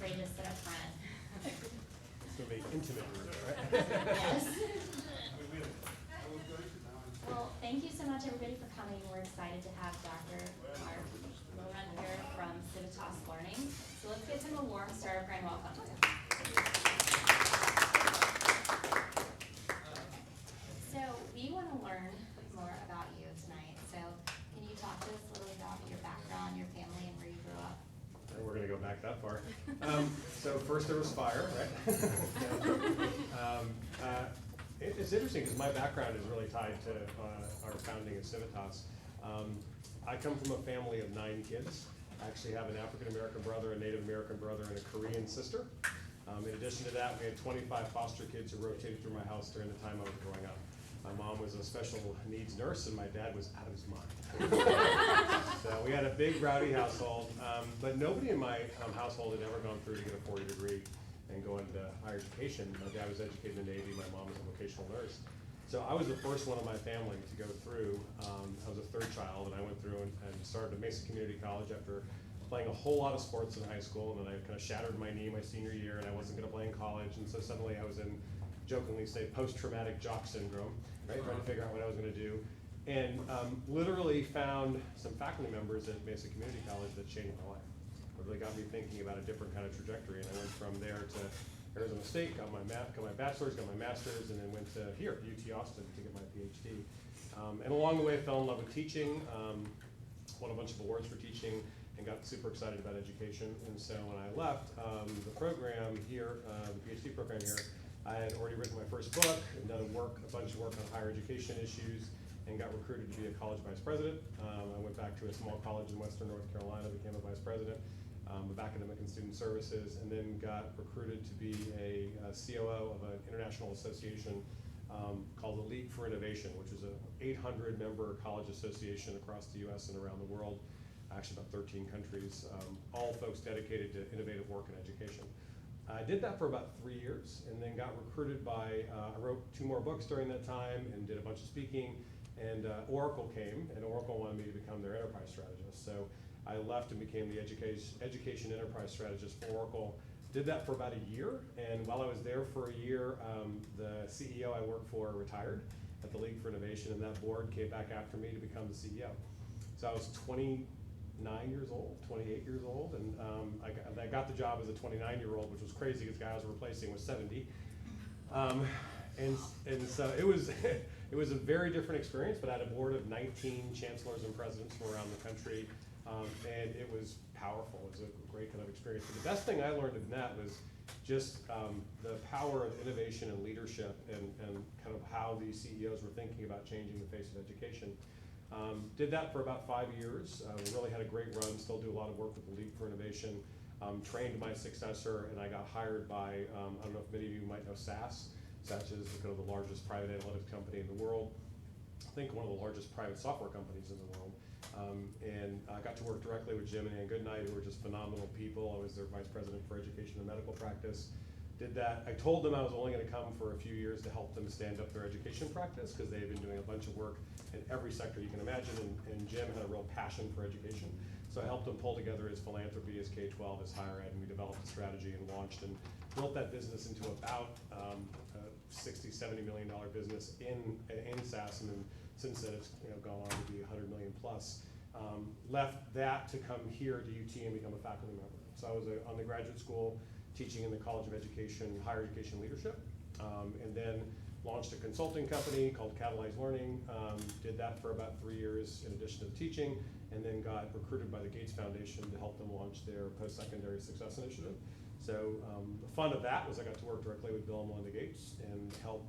free to sit up front. It's going to be intimate, right? Yes. Well, thank you so much, everybody, for coming. We're excited to have Dr. Milliron here from Civitas Learning. So let's give him a warm start of grand welcome. So we want to learn more about you tonight. So can you talk to us a little about your background, your family, and where you grew up? And we're going to go back that far. So first there was fire, right? It's interesting because my background is really tied to our founding of Civitas. I come from a family of 9 kids. I actually have an African-American brother, a Native American brother, and a Korean sister. In addition to that, we had 25 foster kids who rotated through my house during the time I was growing up. My mom was a special needs nurse, and my dad was out of his mind. So we had a big, rowdy household, but nobody in my household had ever gone through to get a 4-year degree and go into higher education. My dad was educated in the Navy, my mom was a vocational nurse. So I was the first one in my family to go through. I was a third child, and I went through and started at Mesa Community College after playing a whole lot of sports in high school, and then I kind of shattered my knee my senior year, and I wasn't going to play in college, and so suddenly I was in, jokingly say, post-traumatic jock syndrome, right, trying to figure out what I was going to do, and literally found some faculty members at Mesa Community College that changed my life. It really got me thinking about a different kind of trajectory, and I went from there to Arizona State, got my bachelor's, got my master's, and then went to here, UT Austin, to get my PhD. And along the way, I fell in love with teaching, won a bunch of awards for teaching, and got super excited about education. And so when I left the program here, the PhD program here, I had already written my first book and done a bunch of work on higher education issues, and got recruited to be a college vice president. I went back to a small college in Western North Carolina, became a vice president of academic and student services, and then got recruited to be a COO of an international association called the League for Innovation, which is an 800-member college association across the US and around the world. Actually about 13 countries, all folks dedicated to innovative work in education. I did that for about 3 years, and then got recruited by, I wrote 2 more books during that time and did a bunch of speaking, and Oracle came, and Oracle wanted me to become their enterprise strategist. So I left and became the education enterprise strategist for Oracle. Did that for about a year, and while I was there for a year, the CEO I worked for retired at the League for Innovation, and that board came back after me to become the CEO. So I was 29 years old, 28 years old, and I got the job as a 29-year-old, which was crazy because the guy I was replacing was 70. And so it was it was a very different experience, but I had a board of 19 chancellors and presidents from around the country, and it was powerful. It was a great kind of experience. But the best thing I learned in that was just the power of innovation and leadership, and kind of how these CEOs were thinking about changing the face of education. Did that for about 5 years. We really had a great run, still do a lot of work with the League for Innovation. Trained my successor, and I got hired by, I don't know if many of you might know SAS. SAS is kind of the largest private analytics company in the world. I think one of the largest private software companies in the world. And I got to work directly with Jim and Ann Goodnight, who were just phenomenal people. I was their vice president for education and medical practice. Did that. I told them I was only going to come for a few years to help them stand up their education practice, because they had been doing a bunch of work in every sector you can imagine, and Jim had a real passion for education. So I helped him pull together his philanthropy, his K-12, his higher ed, and we developed a strategy and launched and built that business into about a $60, $70 million business in SAS, and then since then it's gone on to be 100 million plus. Left that to come here to UT and become a faculty member. So I was on the graduate school teaching in the College of Education, Higher Education Leadership, and then launched a consulting company called Catalyze Learning. Did that for about 3 years in addition to the teaching, and then got recruited by the Gates Foundation to help them launch their Postsecondary Success Initiative. So the fun of that was I got to work directly with Bill Melinda Gates and help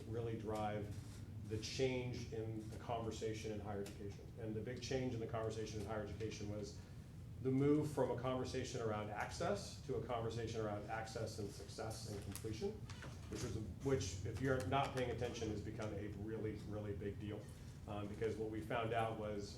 really drive the change in the conversation in higher education. And the big change in the conversation in higher education was the move from a conversation around access to a conversation around access and success and completion, which if you're not paying attention has become a really, really big deal. Because what we found out was,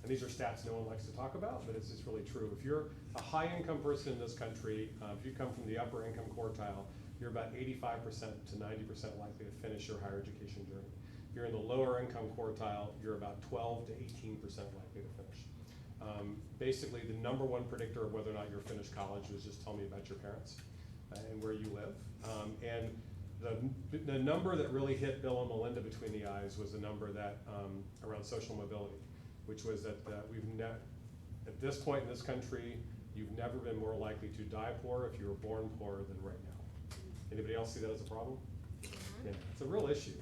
and these are stats no one likes to talk about, but it's just really true. If you're a high income person in this country, if you come from the upper income quartile, you're about 85% to 90% likely to finish your higher education journey. If you're in the lower income quartile, you're about 12 to 18% likely to finish. basically the #1 predictor of whether or not you'll finish college was just tell me about your parents and where you live. And the number that really hit Bill and Melinda between the eyes was the number that around social mobility, which was that at this point in this country, you've never been more likely to die poor if you were born poor than right now. Anybody else see that as a problem? Yeah, it's a real issue.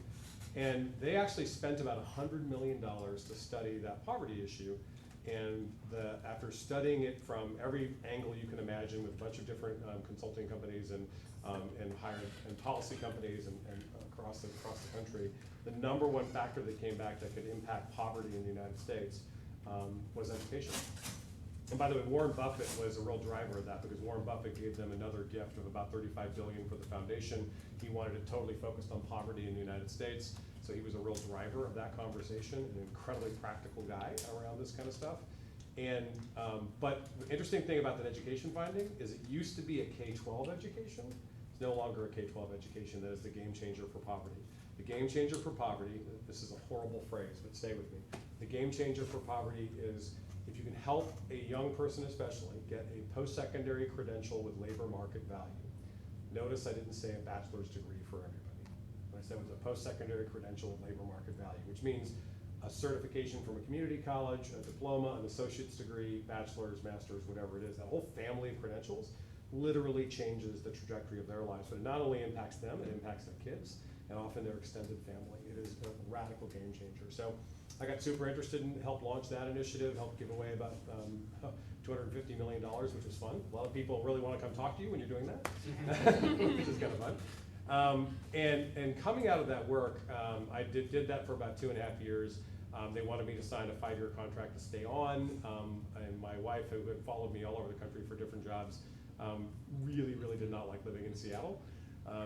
And they actually spent about $100 million to study that poverty issue. And after studying it from every angle you can imagine with a bunch of different consulting companies and policy companies and across the country, the #1 factor that came back that could impact poverty in the United States was education. And by the way, Warren Buffett was a real driver of that, because Warren Buffett gave them another gift of about $35 billion for the foundation. He wanted it totally focused on poverty in the United States, so he was a real driver of that conversation, an incredibly practical guy around this kind of stuff. And but the interesting thing about that education finding is it used to be a K-12 education. It's no longer a K-12 education that is the game changer for poverty. The game changer for poverty, this is a horrible phrase, but stay with me. The game changer for poverty is if you can help a young person especially get a post-secondary credential with labor market value. Notice I didn't say a bachelor's degree for everybody. What I said was a post-secondary credential with labor market value, which means a certification from a community college, a diploma, an associate's degree, bachelor's, master's, whatever it is. That whole family of credentials literally changes the trajectory of their lives. But it not only impacts them, it impacts their kids and often their extended family. It is a radical game changer. So I got super interested and helped launch that initiative, helped give away about $250 million, which was fun. A lot of people really want to come talk to you when you're doing that, which is kind of fun. And coming out of that work, I did that for about 2.5 years. They wanted me to sign a 5-year contract to stay on, and my wife, who had followed me all over the country for different jobs, really did not like living in Seattle.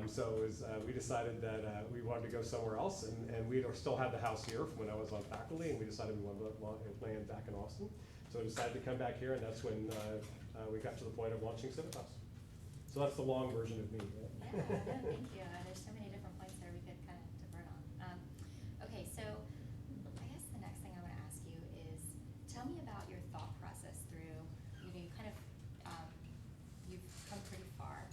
So we decided that we wanted to go somewhere else, and we still had the house here from when I was on faculty, and we decided we wanted to land back in Austin. So we decided to come back here, and that's when we got to the point of launching Civitas. So that's the long version of me. Yeah, no, thank you. There's so many different points there we could kind of divert on. Okay, so I guess the next thing I want to ask you is, tell me about your thought process through, you kind of, you've come pretty far,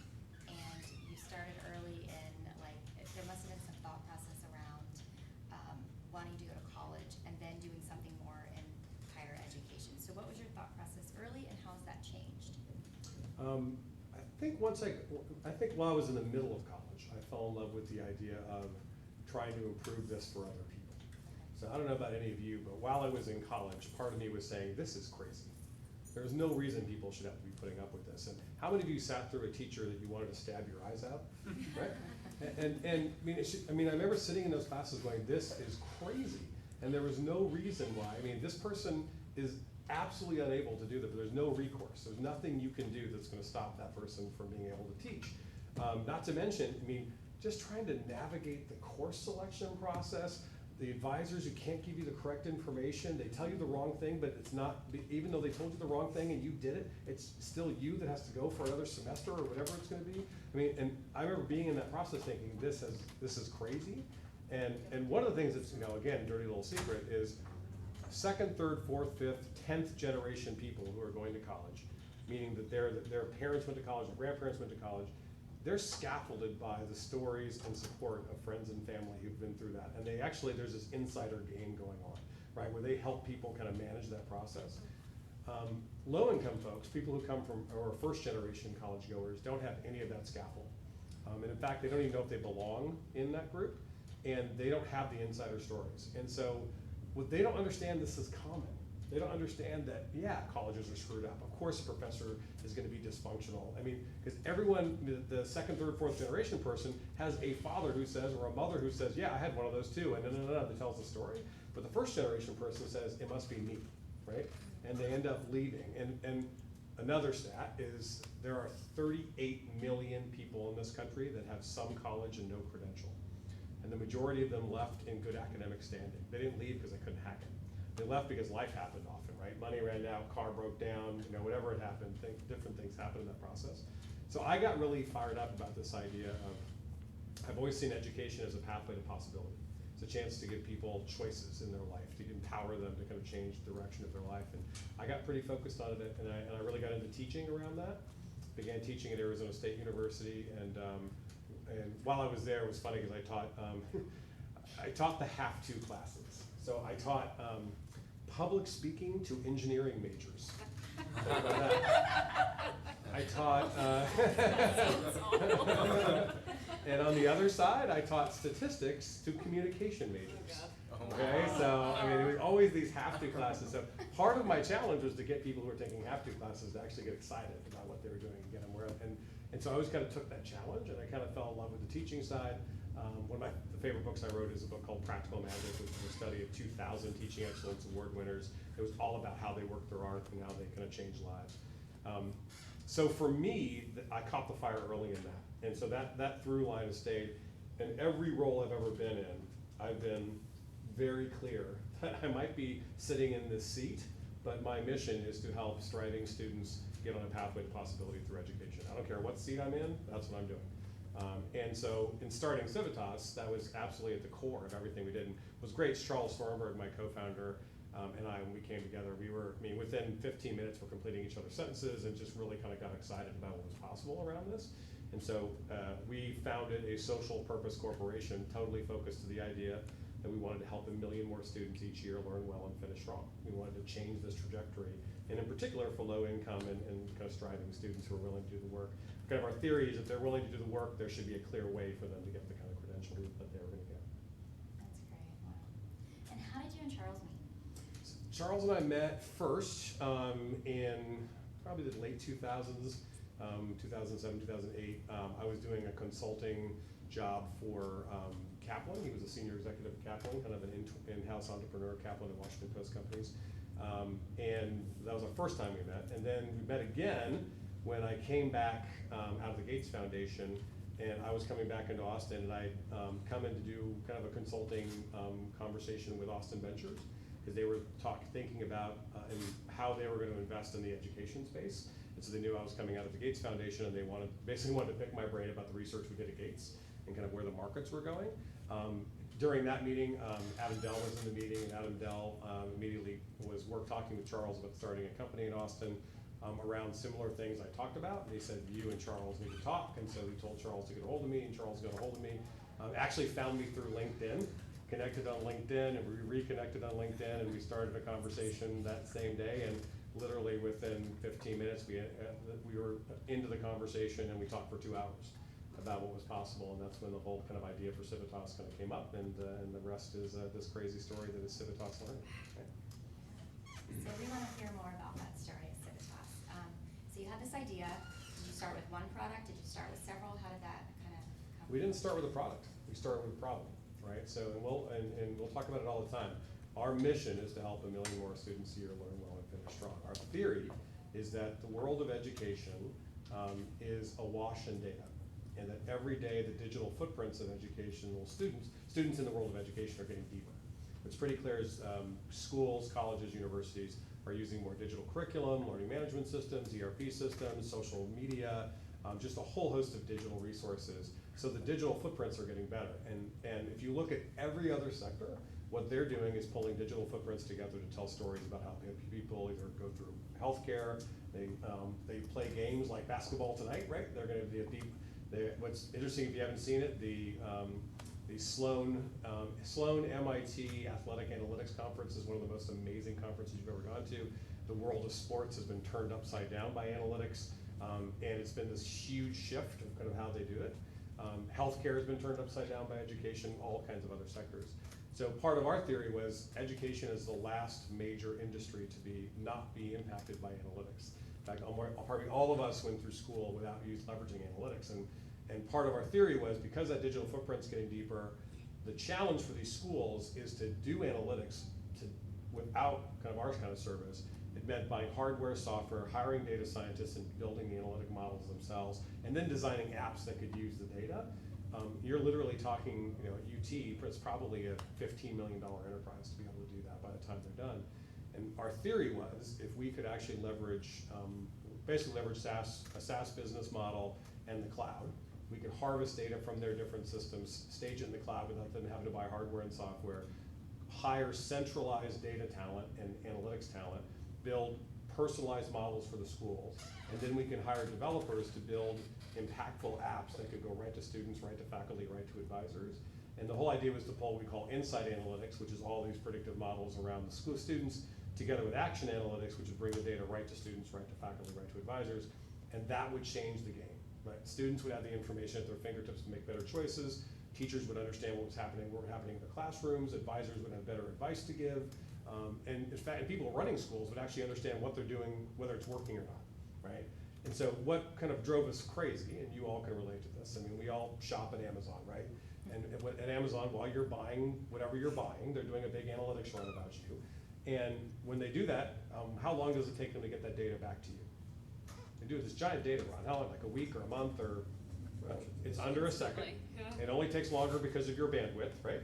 and you started early in, like, there must have been some thought process around wanting to go to college and then doing something more in higher education. So what was your thought process early, and how has that changed? I think while I was in the middle of college, I fell in love with the idea of trying to improve this for other people. So I don't know about any of you, but while I was in college, part of me was saying, this is crazy. There's no reason people should have to be putting up with this. And how many of you sat through a teacher that you wanted to stab your eyes out, right? And I mean, I remember sitting in those classes going, this is crazy. And there was no reason why. I mean, this person is absolutely unable to do that, but there's no recourse. There's nothing you can do that's going to stop that person from being able to teach. Not to mention, I mean, just trying to navigate the course selection process, the advisors who can't give you the correct information, they tell you the wrong thing, but it's not, even though they told you the wrong thing and you did it, it's still you that has to go for another semester or whatever it's going to be. I mean, and I remember being in that process thinking, this is crazy. And one of the things that's, again, dirty little secret is second, third, fourth, fifth, 10th generation people who are going to college, meaning that their parents went to college, their grandparents went to college, they're scaffolded by the stories and support of friends and family who've been through that. And there's this insider game going on, right, where they help people kind of manage that process. Low-income folks, people who come from, or first-generation college goers, don't have any of that scaffold. And in fact, they don't even know if they belong in that group, and they don't have the insider stories. And so what they don't understand, this is common. They don't understand that, yeah, colleges are screwed up. Of course a professor is going to be dysfunctional. I mean, because everyone, the second, third, fourth generation person has a father who says, or a mother who says, yeah, I had one of those too, and that tells the story. But the first generation person says, it must be me, right? And they end up leaving. And another stat is there are 38 million people in this country that have some college and no credential. And the majority of them left in good academic standing. They didn't leave because they couldn't hack it. They left because life happened often, right? Money ran out, car broke down, whatever had happened, different things happened in that process. So I got really fired up about this idea of, I've always seen education as a pathway to possibility. It's a chance to give people choices in their life, to empower them to kind of change the direction of their life. And I got pretty focused on it, and I really got into teaching around that. Began teaching at Arizona State University, and while I was there, it was funny because I taught the have-to classes. So I taught public speaking to engineering majors. Think about that. I taught, and on the other side, I taught statistics to communication majors. Okay, so I mean, it was always these have-to classes. So part of my challenge was to get people who were taking have-to classes to actually get excited about what they were doing and get them where. And so I always kind of took that challenge, and I kind of fell in love with the teaching side. One of my favorite books I wrote is a book called Practical Magic, which is a study of 2,000 teaching excellence award winners. It was all about how they worked their art and how they kind of changed lives. So for me, I caught the fire early in that. And so that through line has stayed. In every role I've ever been in, I've been very clear that I might be sitting in this seat, but my mission is to help striving students get on a pathway to possibility through education. I don't care what seat I'm in, that's what I'm doing. And so in starting Civitas, that was absolutely at the core of everything we did. And it was great. Charles Thornburg, my co-founder, and I, when we came together, within 15 minutes we're completing each other's sentences and just really kind of got excited about what was possible around this. And so we founded a social purpose corporation totally focused to the idea that we wanted to help 1 million more students each year learn well and finish strong. We wanted to change this trajectory, and in particular for low income and kind of striving students who are willing to do the work. Kind of our theory is if they're willing to do the work, there should be a clear way for them to get the kind of credential that they were going to get. That's great, wow. And how did you and Charles meet? Charles and I met first in probably the late 2000s, 2007, 2008. I was doing a consulting job for Kaplan. He was a senior executive at Kaplan, kind of an in-house entrepreneur at Kaplan and Washington Post companies. And that was the first time we met. And then we met again when I came back out of the Gates Foundation, and I was coming back into Austin, and I'd come in to do kind of a consulting conversation with Austin Ventures, because they were thinking about and how they were going to invest in the education space. And so they knew I was coming out of the Gates Foundation, and they basically wanted to pick my brain about the research we did at Gates and kind of where the markets were going. During that meeting, Adam Dell was in the meeting, and Adam Dell immediately was talking with Charles about starting a company in Austin around similar things I talked about. And he said, you and Charles need to talk. And so he told Charles to get a hold of me, and Charles got a hold of me. Actually found me through LinkedIn, connected on LinkedIn, and we reconnected on LinkedIn, and we started a conversation that same day. And literally within 15 minutes, we were into the conversation, and we talked for 2 hours about what was possible. And that's when the whole kind of idea for Civitas kind of came up. And the rest is this crazy story that is Civitas Learning. Okay. So we want to hear more about that story of Civitas. So you had this idea. Did you start with one product? Did you start with several? How did that kind of come? We didn't start with a product. We started with a problem, right? So, and we'll talk about it all the time. Our mission is to help 1 million more students a year learn well and finish strong. Our theory is that the world of education is awash in data, and that every day the digital footprints of educational students in the world of education are getting deeper. What's pretty clear is schools, colleges, universities are using more digital curriculum, learning management systems, ERP systems, social media, just a whole host of digital resources. So the digital footprints are getting better. And if you look at every other sector, what they're doing is pulling digital footprints together to tell stories about how people either go through healthcare, they play games like basketball tonight, right? They're going to be a deep. What's interesting, if you haven't seen it, the Sloan MIT Athletic Analytics Conference is one of the most amazing conferences you've ever gone to. The world of sports has been turned upside down by analytics, and it's been this huge shift of kind of how they do it. Healthcare has been turned upside down by education, all kinds of other sectors. So part of our theory was education is the last major industry to not be impacted by analytics. In fact, probably all of us went through school without leveraging analytics. And part of our theory was because that digital footprint's getting deeper, the challenge for these schools is to do analytics without kind of our kind of service. It meant buying hardware, software, hiring data scientists, and building the analytic models themselves, and then designing apps that could use the data. You're literally talking, at UT, it's probably a $15 million enterprise to be able to do that by the time they're done. And our theory was if we could actually leverage, a SaaS business model and the cloud, We could harvest data from their different systems, stage it in the cloud without them having to buy hardware and software, hire centralized data talent and analytics talent, build personalized models for the schools, and then we can hire developers to build impactful apps that could go right to students, right to faculty, right to advisors. And the whole idea was to pull what we call insight analytics, which is all these predictive models around the school students, together with action analytics, which would bring the data right to students, right to faculty, right to advisors, and that would change the game. Right? Students would have the information at their fingertips to make better choices. Teachers would understand what was happening in the classrooms. Advisors would have better advice to give. And in fact, people running schools would actually understand what they're doing, whether it's working or not, right? And so what kind of drove us crazy, and you all can relate to this, I mean, we all shop at Amazon, right? And at Amazon, while you're buying whatever you're buying, they're doing a big analytics run about you. And when they do that, how long does it take them to get that data back to you? They do this giant data run, how long, like a week or a month, or it's under a second. Yeah. It only takes longer because of your bandwidth, right?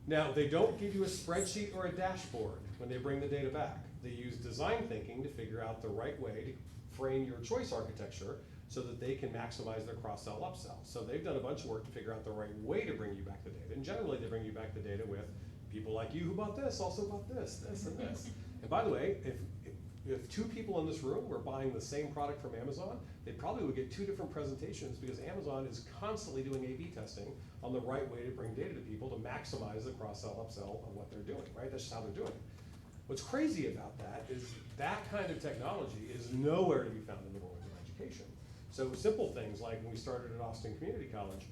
Now, they don't give you a spreadsheet or a dashboard when they bring the data back. They use design thinking to figure out the right way to frame your choice architecture so that they can maximize their cross-sell, upsell. So they've done a bunch of work to figure out the right way to bring you back the data. And generally, they bring you back the data with people like you who bought this, also bought this, and this. And by the way, if two people in this room were buying the same product from Amazon, they probably would get two different presentations because Amazon is constantly doing A/B testing on the right way to bring data to people to maximize the cross-sell, upsell of what they're doing, right? That's just how they're doing it. What's crazy about that is that kind of technology is nowhere to be found in the world of education. So simple things like when we started at Austin Community College,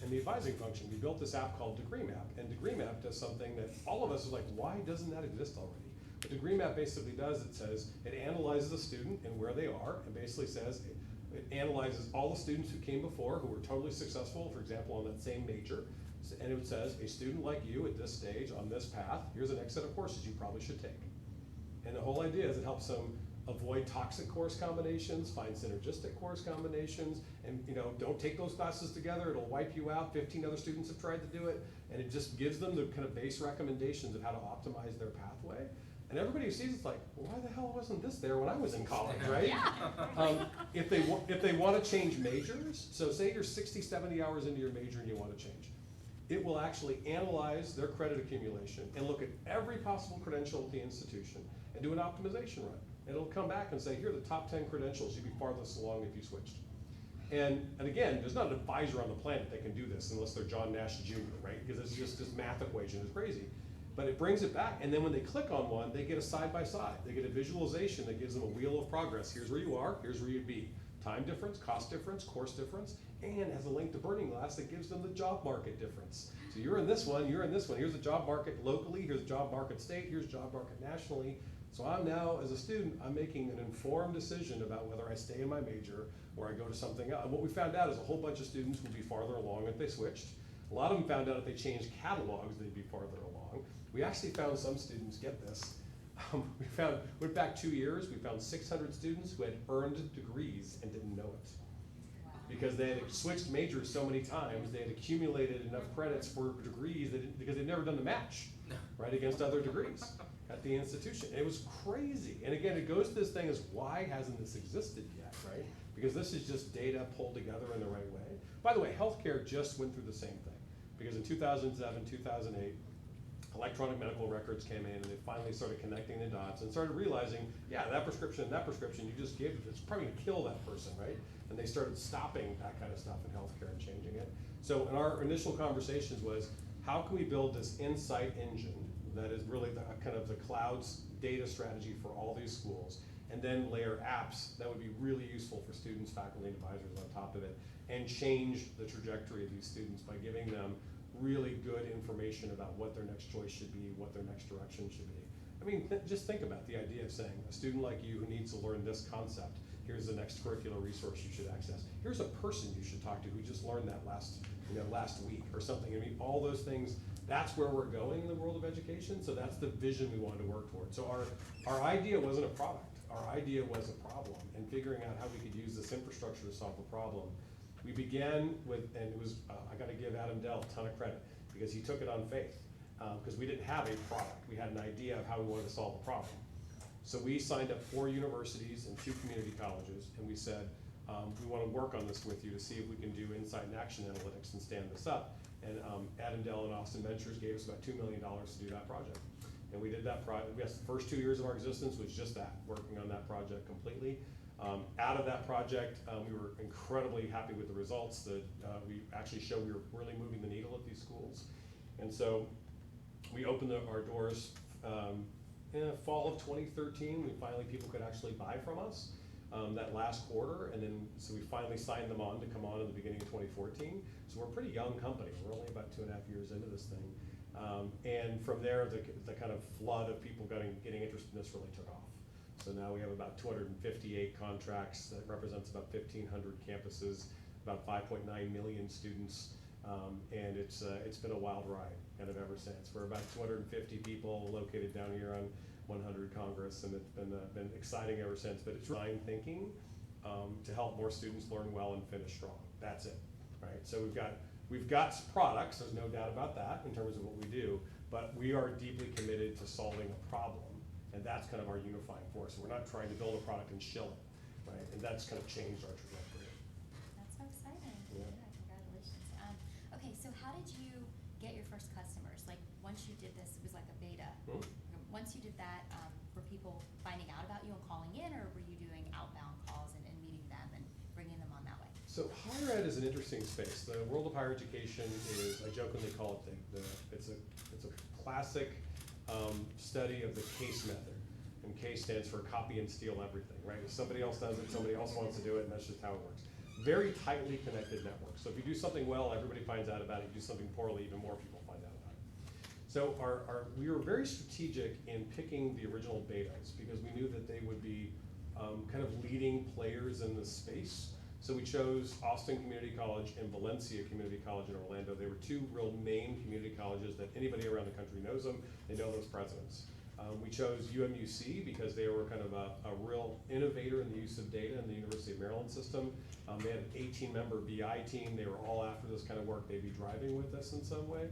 in the advising function, we built this app called Degree Map, and Degree Map does something that all of us are like, why doesn't that exist already? What Degree Map basically does, it analyzes a student and where they are, and basically says, it analyzes all the students who came before who were totally successful, for example, on that same major, and it says, a student like you at this stage on this path, here's the next set of courses you probably should take. And the whole idea is it helps them avoid toxic course combinations, find synergistic course combinations, and don't take those classes together, it'll wipe you out. 15 other students have tried to do it, and it just gives them the kind of base recommendations of how to optimize their pathway. And everybody who sees it's like, well, why the hell wasn't this there when I was in college, right? Yeah. If they want to change majors, so say you're 60, 70 hours into your major and you want to change, it will actually analyze their credit accumulation and look at every possible credential at the institution and do an optimization run. And it'll come back and say, here are the top 10 credentials you'd be farthest along if you switched. And again, there's not an advisor on the planet that can do this unless they're John Nash Jr., right? Because it's just this math equation is crazy. But it brings it back, and then when they click on one, they get a side-by-side. They get a visualization that gives them a wheel of progress. Here's where you are, here's where you'd be. Time difference, cost difference, course difference, and has a link to Burning Glass that gives them the job market difference. So you're in this one, you're in this one. Here's the job market locally, here's the job market state, here's job market nationally. So I'm now, as a student, I'm making an informed decision about whether I stay in my major or I go to something else. And what we found out is a whole bunch of students would be farther along if they switched. A lot of them found out if they changed catalogs, they'd be farther along. We actually found some students, get this, went back 2 years, we found 600 students who had earned degrees and didn't know it. Wow. Because they had switched majors so many times, they had accumulated enough credits for degrees because they'd never done the match, right, against other degrees at the institution. And it was crazy. And again, it goes to this thing as why hasn't this existed yet, right? Because this is just data pulled together in the right way. By the way, healthcare just went through the same thing. Because in 2007, 2008, electronic medical records came in and they finally started connecting the dots and started realizing, yeah, that prescription you just gave, it's probably gonna kill that person, right? And they started stopping that kind of stuff in healthcare and changing it. So in our initial conversations was, how can we build this insight engine that is really the kind of the cloud's data strategy for all these schools, and then layer apps that would be really useful for students, faculty, and advisors on top of it, and change the trajectory of these students by giving them really good information about what their next choice should be, what their next direction should be. I mean, just think about the idea of saying, a student like you who needs to learn this concept, here's the next curricular resource you should access. Here's a person you should talk to who just learned that last week or something. I mean, all those things, that's where we're going in the world of education, so that's the vision we wanted to work towards. So our idea wasn't a product, our idea was a problem, and figuring out how we could use this infrastructure to solve a problem. We began with, and it was, I gotta give Adam Dell a ton of credit, because he took it on faith, because we didn't have a product. We had an idea of how we wanted to solve the problem. So we signed up 4 universities and 2 community colleges, and we said, we want to work on this with you to see if we can do insight and action analytics and stand this up. And Adam Dell and Austin Ventures gave us about $2 million to do that project. And we did that project. Yes, the first 2 years of our existence was just that, working on that project completely. Out of that project, we were incredibly happy with the results. We actually showed we were really moving the needle at these schools. And so we opened our doors in the fall of 2013. People could actually buy from us that last quarter. And then, so we finally signed them on to come on in the beginning of 2014. So we're a pretty young company. We're only about 2.5 years into this thing. And from there, the kind of flood of people getting interested in this really took off. So now we have about 258 contracts that represents about 1,500 campuses, about 5.9 million students, and it's been a wild ride kind of ever since. We're about 250 people located down here on 100 Congress, and it's been exciting ever since. But it's design thinking to help more students learn well and finish strong. That's it, right? So we've got products. There's no doubt about that in terms of what we do, but we are deeply committed to solving a problem. And that's kind of our unifying force. We're not trying to build a product and shill it, right? And that's kind of changed our trajectory. That's so exciting. Yeah. Congratulations. Okay, so how did you get your first customers? Like, once you did this, it was like a beta. Once you did that, were people finding out about you and calling in, or were you doing outbound calls and meeting them and bringing them on that way? So higher ed is an interesting space. The world of higher education is, I jokingly call it it's a classic study of the case method. And case stands for copy and steal everything, right? If somebody else does it, somebody else wants to do it, and that's just how it works. Very tightly connected network. So if you do something well, everybody finds out about it. You do something poorly, even more people find out about it. So we were very strategic in picking the original betas because we knew that they would be kind of leading players in this space. So we chose Austin Community College and Valencia Community College in Orlando. They were two real main community colleges that anybody around the country knows them. They know those presidents. We chose UMUC because they were kind of a real innovator in the use of data in the University of Maryland system. They had an 18-member BI team. They were all after this kind of work. They'd be driving with us in some way.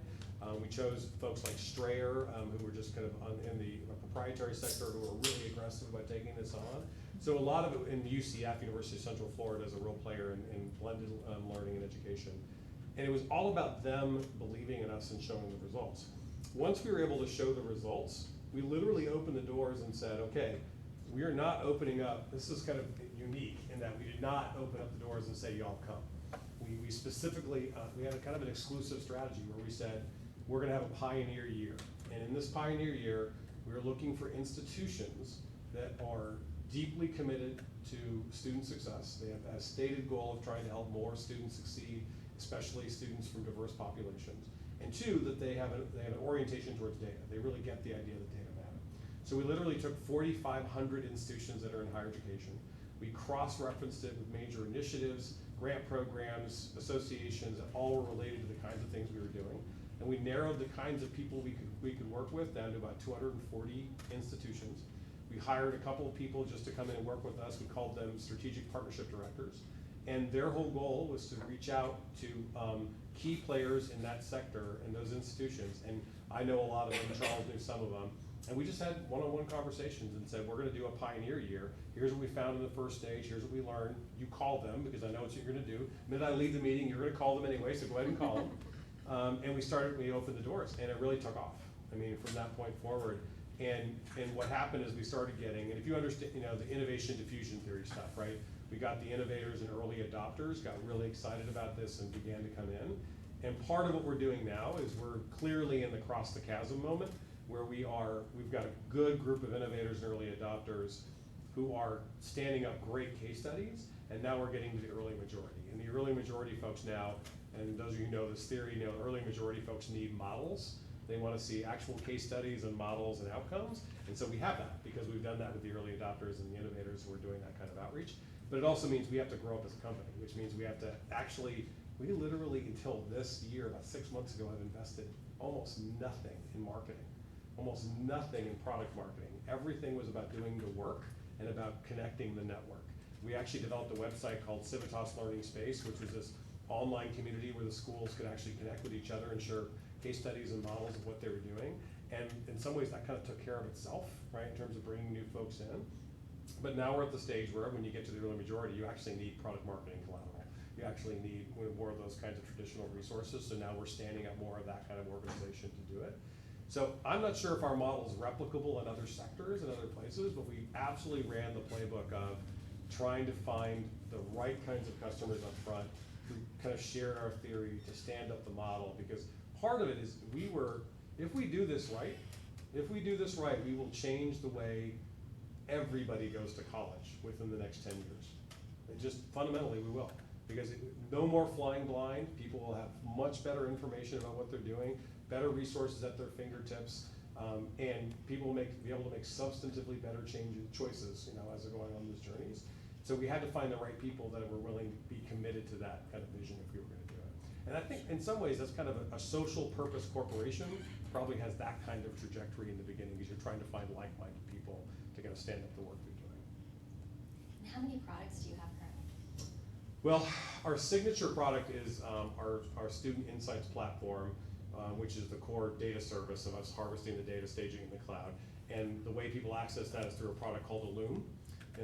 We chose folks like Strayer, who were just kind of in the proprietary sector, who were really aggressive about taking this on. So a lot of it in UCF, University of Central Florida, is a real player in blended learning and education. And it was all about them believing in us and showing the results. Once we were able to show the results, we literally opened the doors and said, okay, we are not opening up. This is kind of unique in that we did not open up the doors and say, y'all come. We specifically, we had a kind of an exclusive strategy where we said, we're gonna have a pioneer year. And in this pioneer year, we are looking for institutions that are deeply committed to student success. They have a stated goal of trying to help more students succeed, especially students from diverse populations. And two, that they have an orientation towards data. They really get the idea that data matter. So we literally took 4,500 institutions that are in higher education. We cross-referenced it with major initiatives, grant programs, associations, that all were related to the kinds of things we were doing. And we narrowed the kinds of people we could work with down to about 240 institutions. We hired a couple of people just to come in and work with us. We called them strategic partnership directors. And their whole goal was to reach out to key players in that sector and those institutions. And I know a lot of them, Charles knew some of them. And we just had one-on-one conversations and said, we're gonna do a pioneer year. Here's what we found in the first stage. Here's what we learned. You call them, because I know what you're gonna do. The minute I leave the meeting, you're gonna call them anyway, so go ahead and call them. And we opened the doors, and it really took off. I mean, from that point forward. And what happened is we started getting, and if you understand, the innovation diffusion theory stuff, right? We got the innovators and early adopters, got really excited about this and began to come in. And part of what we're doing now is we're clearly in the cross the chasm moment where we've got a good group of innovators and early adopters who are standing up great case studies, and now we're getting to the early majority. And the early majority folks now, and those of you who know this theory, know early majority folks need models. They want to see actual case studies and models and outcomes. And so we have that because we've done that with the early adopters and the innovators who are doing that kind of outreach. But it also means we have to grow up as a company, which means we have to we literally until this year, about 6 months ago, have invested almost nothing in marketing, almost nothing in product marketing. Everything was about doing the work and about connecting the network. We actually developed a website called Civitas Learning Space, which was this online community where the schools could actually connect with each other and share case studies and models of what they were doing. And in some ways that kind of took care of itself, right, in terms of bringing new folks in. But now we're at the stage where when you get to the early majority, you actually need product marketing collateral. You actually need more of those kinds of traditional resources. So now we're standing up more of that kind of organization to do it. So I'm not sure if our model is replicable in other sectors and other places, but we absolutely ran the playbook of trying to find the right kinds of customers up front who kind of shared our theory to stand up the model, because part of it is if we do this right, we will change the way everybody goes to college within the next 10 years. It just fundamentally we will, because no more flying blind. People will have much better information about what they're doing, better resources at their fingertips, and people will be able to make substantively better choices, as they're going on these journeys. So we had to find the right people that were willing to be committed to that kind of vision if we were going to do it. And I think in some ways that's kind of a social purpose corporation probably has that kind of trajectory in the beginning, because you're trying to find like-minded people to kind of stand up the work they're doing. And how many products do you have currently? Well, our signature product is our Student Insights platform, which is the core data service of us harvesting the data, staging in the cloud. And the way people access that is through a product called Illume.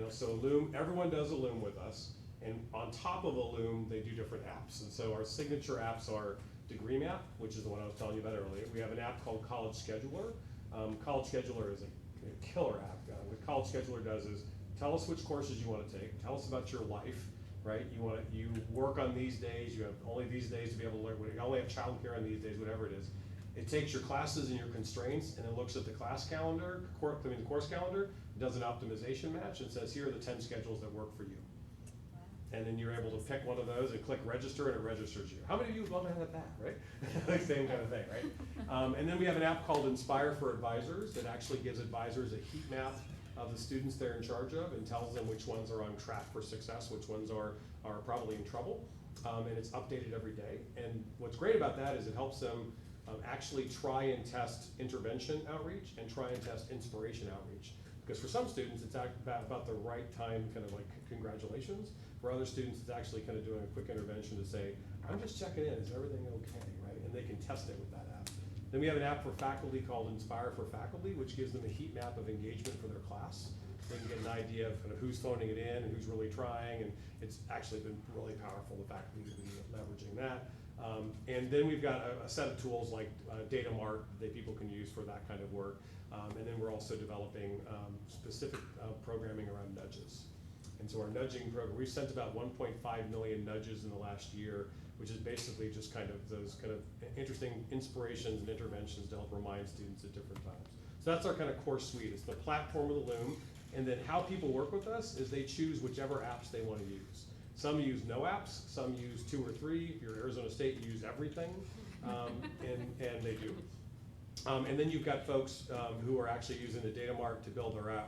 So Illume, everyone does Illume with us. And on top of Illume, they do different apps. And so our signature apps are Degree Map, which is the one I was telling you about earlier. We have an app called College Scheduler. College Scheduler is a killer app. What College Scheduler does is tell us which courses you want to take, tell us about your life, right? You work on these days, you have only these days to be able to learn, you only have childcare on these days, whatever it is. It takes your classes and your constraints and it looks at the class calendar, the course calendar, does an optimization match and says, here are the 10 schedules that work for you. And then you're able to pick one of those and click register and it registers you. How many of you would love to have that, right? Like same kind of thing, right? And then we have an app called Inspire for Advisors that actually gives advisors a heat map of the students they're in charge of and tells them which ones are on track for success, which ones are probably in trouble. And it's updated every day. And what's great about that is it helps them actually try and test intervention outreach and try and test inspiration outreach. Because for some students, it's about the right time, kind of like congratulations. For other students, it's actually kind of doing a quick intervention to say, I'm just checking in, is everything okay, right? And they can test it with that app. Then we have an app for faculty called Inspire for Faculty, which gives them a heat map of engagement for their class. They can get an idea of kind of who's phoning it in and who's really trying, and it's actually been really powerful. The faculty have been leveraging that. And then we've got a set of tools like Data Mart that people can use for that kind of work. And then we're also developing specific programming around nudges. And so our nudging program, we've sent about 1.5 million nudges in the last year, which is basically just kind of those kind of interesting inspirations and interventions to help remind students at different times. So that's our kind of core suite. It's the platform of the Loom. And then how people work with us is they choose whichever apps they want to use. Some use no apps, some use 2 or 3. If you're Arizona State, you use everything, and they do. And then you've got folks who are actually using the Data Mart to build their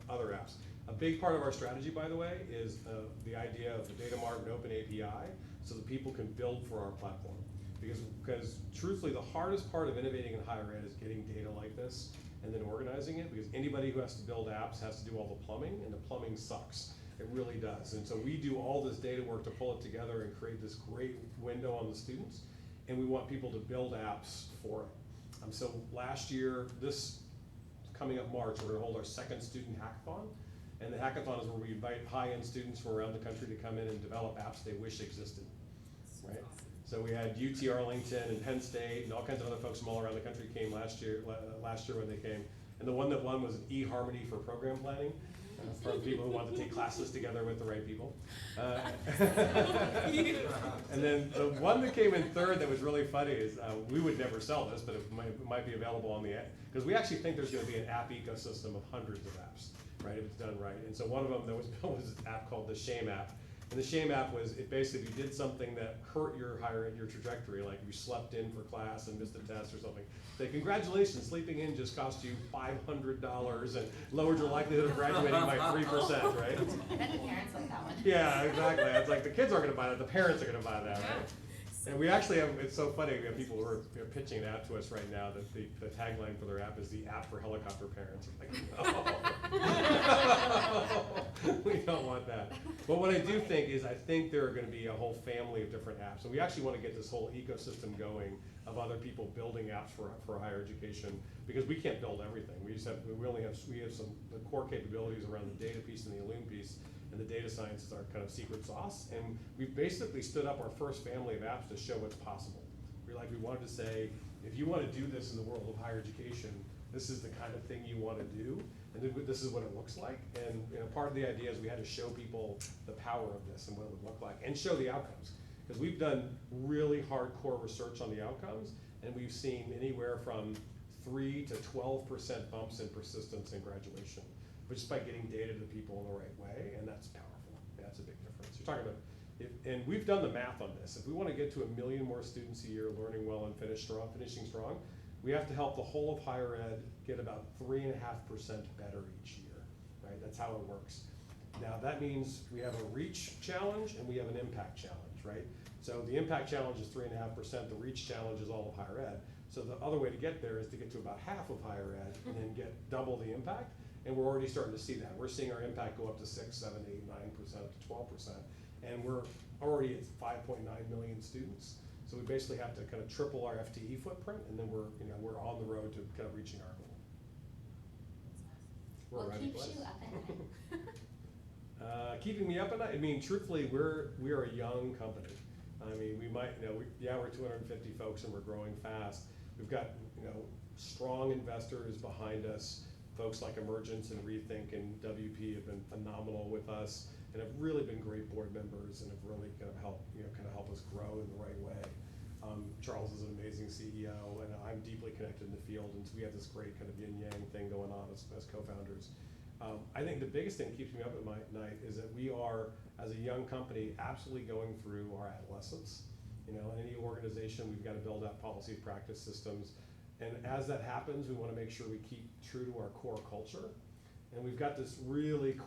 other apps. A big part of our strategy, by the way, is the idea of the Data Mart and Open API so that people can build for our platform. Because truthfully, the hardest part of innovating in higher ed is getting data like this and then organizing it, because anybody who has to build apps has to do all the plumbing, and the plumbing sucks. It really does. And so we do all this data work to pull it together and create this great window on the students, and we want people to build apps for it. So last year, this coming up March, we're going to hold our second student hackathon. And the hackathon is where we invite high-end students from around the country to come in and develop apps they wish existed, right? So we had UT Arlington and Penn State and all kinds of other folks from all around the country came last year when they came. And the one that won was eHarmony for program planning. From people who want to take classes together with the right people. And then the one that came in third that was really funny is, we would never sell this, but it might be available on the app, because we actually think there's going to be an app ecosystem of hundreds of apps, right, if it's done right. And so one of them that was built was an app called the Shame app. And the Shame app was, it basically, if you did something that hurt your trajectory, like you slept in for class and missed a test or something, say, congratulations, sleeping in just cost you $500 and lowered your likelihood of graduating by 3%, right? I bet the parents like that one. Yeah, exactly. It's like the kids aren't gonna buy that, the parents are gonna buy that, right? And we actually have, it's so funny, we have people who are pitching it out to us right now that the tagline for their app is the app for helicopter parents. Like, no. We don't want that. But what I do think is, I think there are going to be a whole family of different apps, and we actually want to get this whole ecosystem going of other people building apps for higher education, because we can't build everything. We have some the core capabilities around the data piece and the Illume piece, and the data science is our kind of secret sauce. And we've basically stood up our first family of apps to show what's possible. We wanted to say, if you want to do this in the world of higher education, this is the kind of thing you want to do, and this is what it looks like. And part of the idea is we had to show people the power of this and what it would look like, and show the outcomes. Because we've done really hardcore research on the outcomes, and we've seen anywhere from 3 to 12% bumps in persistence in graduation, but just by getting data to people in the right way, and that's powerful. That's a big difference. You're talking about, and we've done the math on this. If we want to get to 1 million more students a year learning well and finishing strong, we have to help the whole of higher ed get about 3.5% better each year, right? That's how it works. Now that means we have a reach challenge and we have an impact challenge, right? So the impact challenge is 3.5%, the reach challenge is all of higher ed. So the other way to get there is to get to about half of higher ed and then get double the impact. And we're already starting to see that. We're seeing our impact go up to 6, 7, 8, 9%, up to 12%. And we're already at 5.9 million students. So we basically have to kind of triple our FTE footprint, and then we're on the road to kind of reaching our goal. We're What right keeps place. you up at night? Keeping me up at night, I mean, truthfully, we are a young company. I mean, we're 250 folks and we're growing fast. We've got, strong investors behind us. Folks like Emergence and Rethink and WP have been phenomenal with us, and have really been great board members, and have really kind of help us grow in the right way. Charles is an amazing CEO, and I'm deeply connected in the field, and so we have this great kind of yin-yang thing going on as co-founders. I think the biggest thing that keeps me up at night is that we are, as a young company, absolutely going through our adolescence. In any organization, we've got to build out policy, practice, systems, and as that happens, we want to make sure we keep true to our core culture. And we've got this really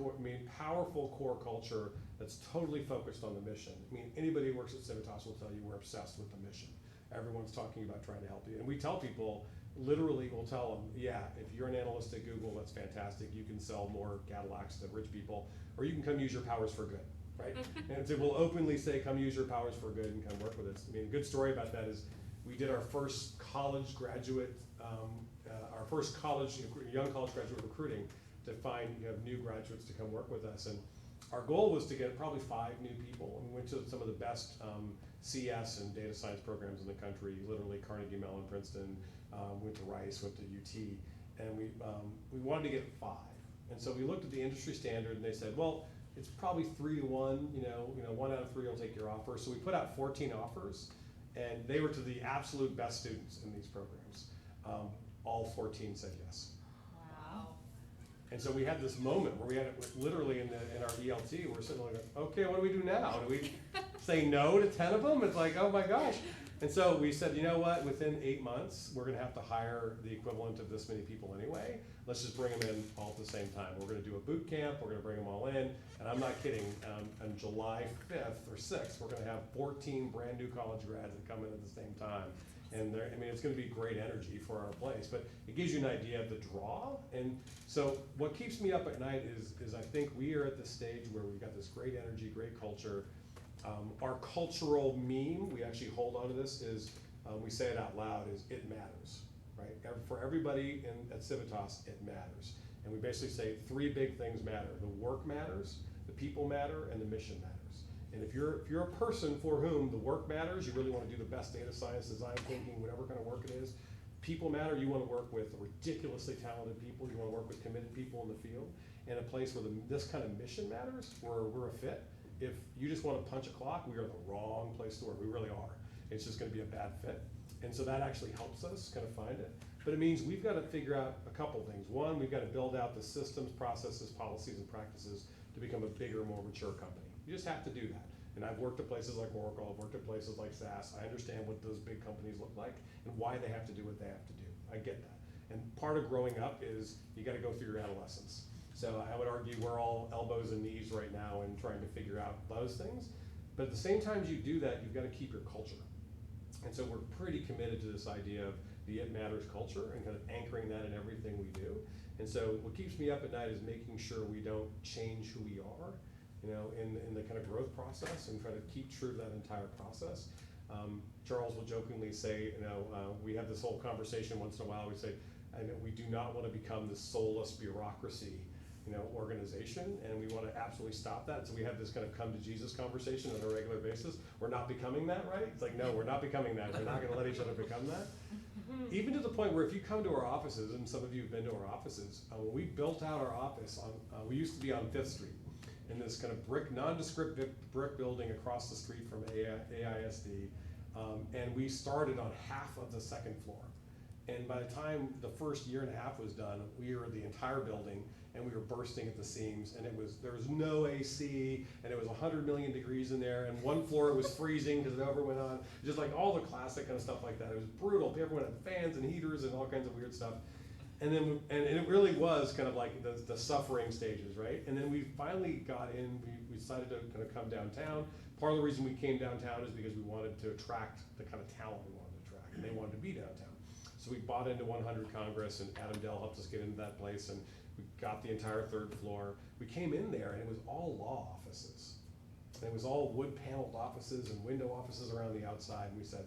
powerful core culture that's totally focused on the mission. I mean, anybody who works at Civitas will tell you we're obsessed with the mission. Everyone's talking about trying to help you. And we tell people, literally we'll tell them, yeah, if you're an analyst at Google, that's fantastic. You can sell more Cadillacs to rich people, or you can come use your powers for good, right? And so we'll openly say, come use your powers for good and come work with us. I mean, a good story about that is we did our first college graduate, young college graduate recruiting to find new graduates to come work with us. And our goal was to get probably 5 new people. And we went to some of the best CS and data science programs in the country, literally Carnegie Mellon, Princeton, went to Rice, went to UT, and we wanted to get 5. And so we looked at the industry standard, and they said, well, it's probably 3 to 1, 1 out of 3 will take your offer. So we put out 14 offers, and they were to the absolute best students in these programs. All 14 said yes. Wow. And so we had this moment where we had it literally in our ELT, we're sitting like, okay, what do we do now? Do we say no to 10 of them? It's like, oh my gosh. And so we said, you know what, within 8 months, we're gonna have to hire the equivalent of this many people anyway. Let's just bring them in all at the same time. We're gonna do a boot camp, we're gonna bring them all in, and I'm not kidding, on July 5th or 6th, we're gonna have 14 brand new college grads that come in at the same time. And it's gonna be great energy for our place, but it gives you an idea of the draw. And so what keeps me up at night is I think we are at the stage where we've got this great energy, great culture. Our cultural meme, we actually hold on to this, is we say it out loud, is it matters, right? For everybody at Civitas, it matters. And we basically say 3 big things matter. The work matters, the people matter, and the mission matters. And if you're a person for whom the work matters, you really want to do the best data science, design thinking, whatever kind of work it is. People matter, you want to work with ridiculously talented people, you want to work with committed people in the field. And a place where this kind of mission matters, where we're a fit. If you just want to punch a clock, we are the wrong place to work. We really are. It's just going to be a bad fit. And so that actually helps us kind of find it. But it means we've got to figure out a couple things. One, we've got to build out the systems, processes, policies, and practices to become a bigger, more mature company. You just have to do that. And I've worked at places like Oracle, I've worked at places like SAS. I understand what those big companies look like and why they have to do what they have to do. I get that. And part of growing up is you got to go through your adolescence. So I would argue we're all elbows and knees right now in trying to figure out those things. But at the same time as you do that, you've got to keep your culture. And so we're pretty committed to this idea of the It Matters culture and kind of anchoring that in everything we do. And so what keeps me up at night is making sure we don't change who we are, in the kind of growth process, and try to keep true to that entire process. Charles will jokingly say, we have this whole conversation once in a while. We say, we do not want to become this soulless bureaucracy, organization, and we want to absolutely stop that. So we have this kind of come to Jesus conversation on a regular basis. We're not becoming that, right? It's like, no, we're not becoming that. We're not going to let each other become that. Even to the point where if you come to our offices, and some of you have been to our offices, when we built out our office we used to be on 5th Street in this kind of nondescript brick building across the street from AISD, and we started on half of the 2nd floor. And by the time the first year and a half was done, we were the entire building, and we were bursting at the seams, and there was no AC, and it was 100 million degrees in there, and one floor it was freezing because it over went on, just like all the classic kind of stuff like that. It was brutal. Everyone had fans and heaters and all kinds of weird stuff. And then, and it really was kind of like the suffering stages, right? And then we finally got in, we decided to kind of come downtown. Part of the reason we came downtown is because we wanted to attract the kind of talent we wanted to attract, and they wanted to be downtown. So we bought into 100 Congress, and Adam Dell helped us get into that place, and we got the entire 3rd floor. We came in there, and it was all law offices. And it was all wood-paneled offices and window offices around the outside, and we said,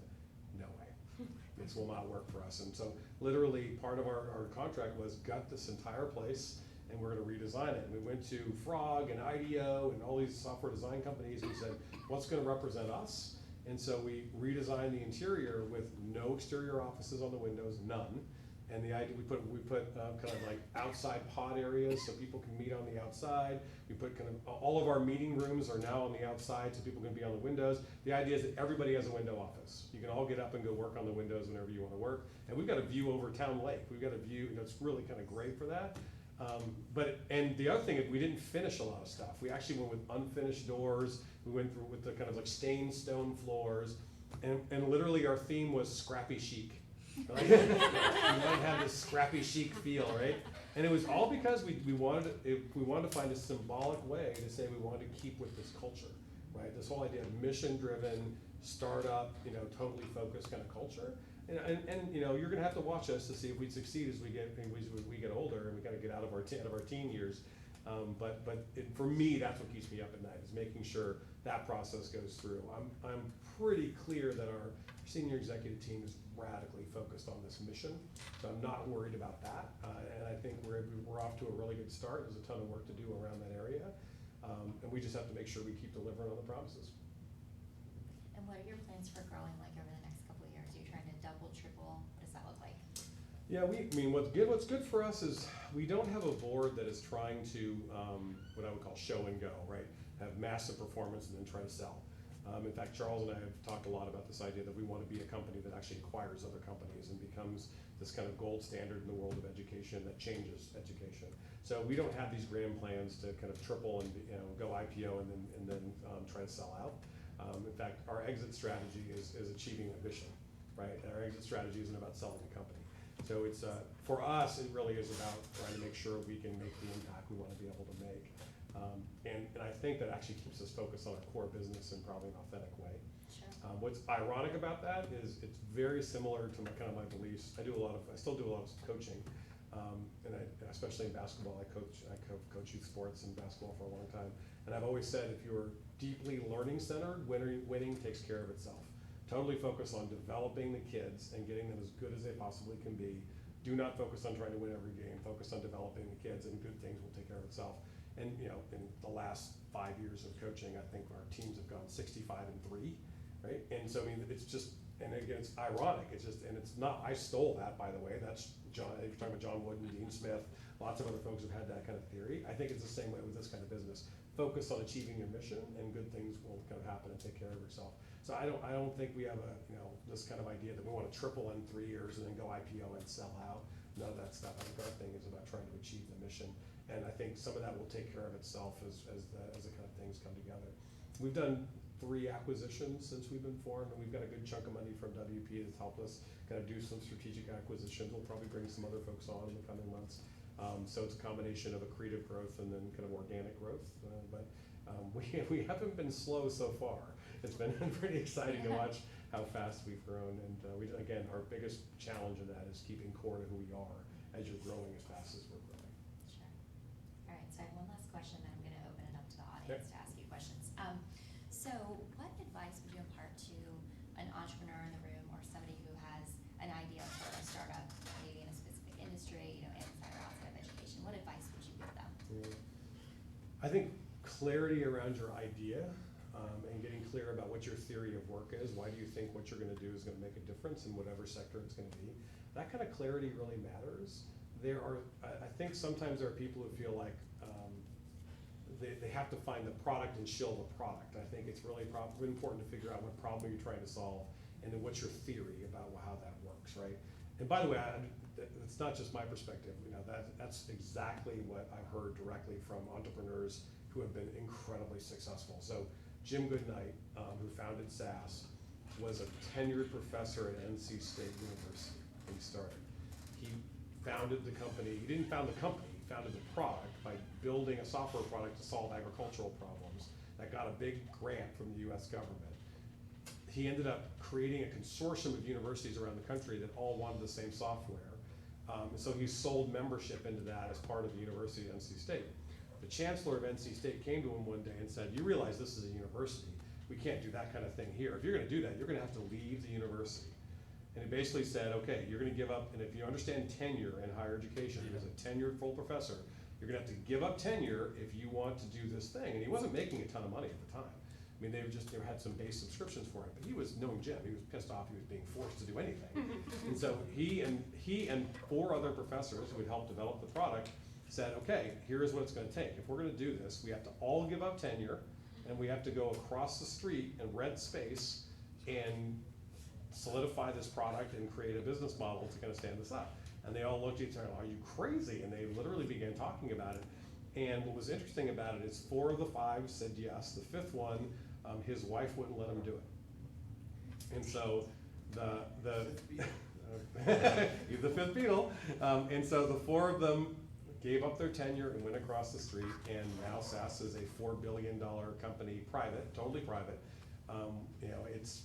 no way, this will not work for us. And so literally part of our contract was gut this entire place, and we're gonna redesign it. And we went to Frog and IDEO and all these software design companies, and we said, what's gonna represent us? And so we redesigned the interior with no exterior offices on the windows, none. And the idea, we put kind of like outside pod areas so people can meet on the outside. We put kind of, all of our meeting rooms are now on the outside so people can be on the windows. The idea is that everybody has a window office. You can all get up and go work on the windows whenever you want to work. And we've got a view over Town Lake. We've got a view, it's really kind of great for that. And the other thing is we didn't finish a lot of stuff. We actually went with unfinished doors. We went through with the kind of like stained stone floors. And literally our theme was scrappy chic. Right? We wanted to have this scrappy chic feel, right? And it was all because we wanted to find a symbolic way to say we wanted to keep with this culture, right? This whole idea of mission-driven, startup, totally focused kind of culture. And you're going to have to watch us to see if we succeed as we get older and we kind of get out of our teen years. But for me, that's what keeps me up at night, is making sure that process goes through. I'm pretty clear that our senior executive team is radically focused on this mission, so I'm not worried about that. And I think we're off to a really good start. There's a ton of work to do around that area, and we just have to make sure we keep delivering on the promises. And what are your plans for growing like over the next couple of years? Are you trying to double, triple? What does that look like? Yeah, what's good for us is we don't have a board that is trying to, what I would call show and go, right? Have massive performance and then try to sell. In fact, Charles and I have talked a lot about this idea that we want to be a company that actually acquires other companies and becomes this kind of gold standard in the world of education that changes education. So we don't have these grand plans to kind of triple and go IPO and then try to sell out. In fact, our exit strategy is achieving a mission, right? Our exit strategy isn't about selling a company. So it's for us, it really is about trying to make sure we can make the impact we want to be able to make. And I think that actually keeps us focused on our core business in probably an authentic way. Sure. What's ironic about that is it's very similar to my beliefs. I still do a lot of coaching, and especially in basketball. I coach youth sports and basketball for a long time. And I've always said, if you're deeply learning centered, winning takes care of itself. Totally focus on developing the kids and getting them as good as they possibly can be. Do not focus on trying to win every game. Focus on developing the kids, and good things will take care of itself. And in the last 5 years of coaching, I think our teams have gone 65-3, right? And so it's just, and again, it's ironic. It's just, and it's not. I stole that, by the way. That's John. If you're talking about John Wooden, Dean Smith, lots of other folks have had that kind of theory. I think it's the same way with this kind of business. Focus on achieving your mission, and good things will kind of happen and take care of yourself. So I don't think we have this kind of idea that we want to triple in 3 years and then go IPO and sell out. None of that stuff. I think our thing is about trying to achieve the mission. And I think some of that will take care of itself as the kind of things come together. We've done 3 acquisitions since we've been formed, and we've got a good chunk of money from WP that's helped us kind of do some strategic acquisitions. We'll probably bring some other folks on in the coming months. So it's a combination of accretive growth and then kind of organic growth. But we haven't been slow so far. It's been pretty exciting to watch how fast we've grown. And again, our biggest challenge in that is keeping core to who we are as you're growing as fast as we're growing. Sure. All right, so I have one last question, then I'm going to open it up to the audience to ask you questions. So what advice would you impart to an entrepreneur in the room or somebody who has an idea for a startup, maybe in a specific industry, inside or outside of education? What advice would you give them? I think clarity around your idea and getting clear about what your theory of work is. Why do you think what you're going to do is going to make a difference in whatever sector it's going to be? That kind of clarity really matters. I think sometimes there are people who feel like they have to find the product and shill the product. I think it's really important to figure out what problem you're trying to solve and then what's your theory about how that works, right? And by the way, it's not just my perspective. That's exactly what I've heard directly from entrepreneurs who have been incredibly successful. So Jim Goodnight, who founded SAS, was a tenured professor at NC State University when he started. He founded the company. He didn't found the company. He founded the product by building a software product to solve agricultural problems that got a big grant from the US government. He ended up creating a consortium of universities around the country that all wanted the same software. So he sold membership into that as part of the University of NC State. The Chancellor of NC State came to him one day and said, "You realize this is a university. We can't do that kind of thing here. If you're going to do that, you're going to have to leave the university." And he basically said, "Okay, you're going to give up, and if you understand tenure in higher education, he was a tenured full professor, you're going to have to give up tenure if you want to do this thing." And he wasn't making a ton of money at the time. I mean, they had some base subscriptions for it, but he was, knowing Jim, he was pissed off he was being forced to do anything. And so he and 4 other professors who had helped develop the product said, "Okay, here's what it's going to take. If we're going to do this, we have to all give up tenure, and we have to go across the street and rent space and solidify this product and create a business model to kind of stand this up." And they all looked at each other, "Are you crazy?" And they literally began talking about it. And what was interesting about it is 4 of the 5 said yes. The 5th one, his wife wouldn't let him do it. And so he's the 5th Beatle. And so the 4 of them gave up their tenure and went across the street. And now SAS is a $4 billion company, private, totally private. Its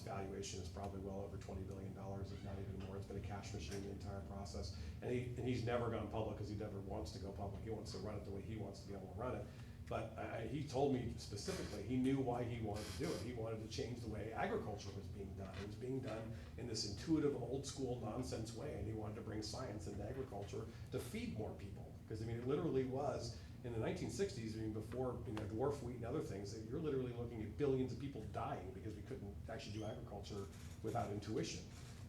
valuation is probably well over $20 billion, if not even more. It's been a cash machine the entire process. And he's never gone public because he never wants to go public. He wants to run it the way he wants to be able to run it. But he told me specifically, he knew why he wanted to do it. He wanted to change the way agriculture was being done. It was being done in this intuitive, old school nonsense way, and he wanted to bring science into agriculture to feed more people. Because it literally was, in the 1960s, before dwarf wheat and other things, you're literally looking at billions of people dying because we couldn't actually do agriculture without intuition.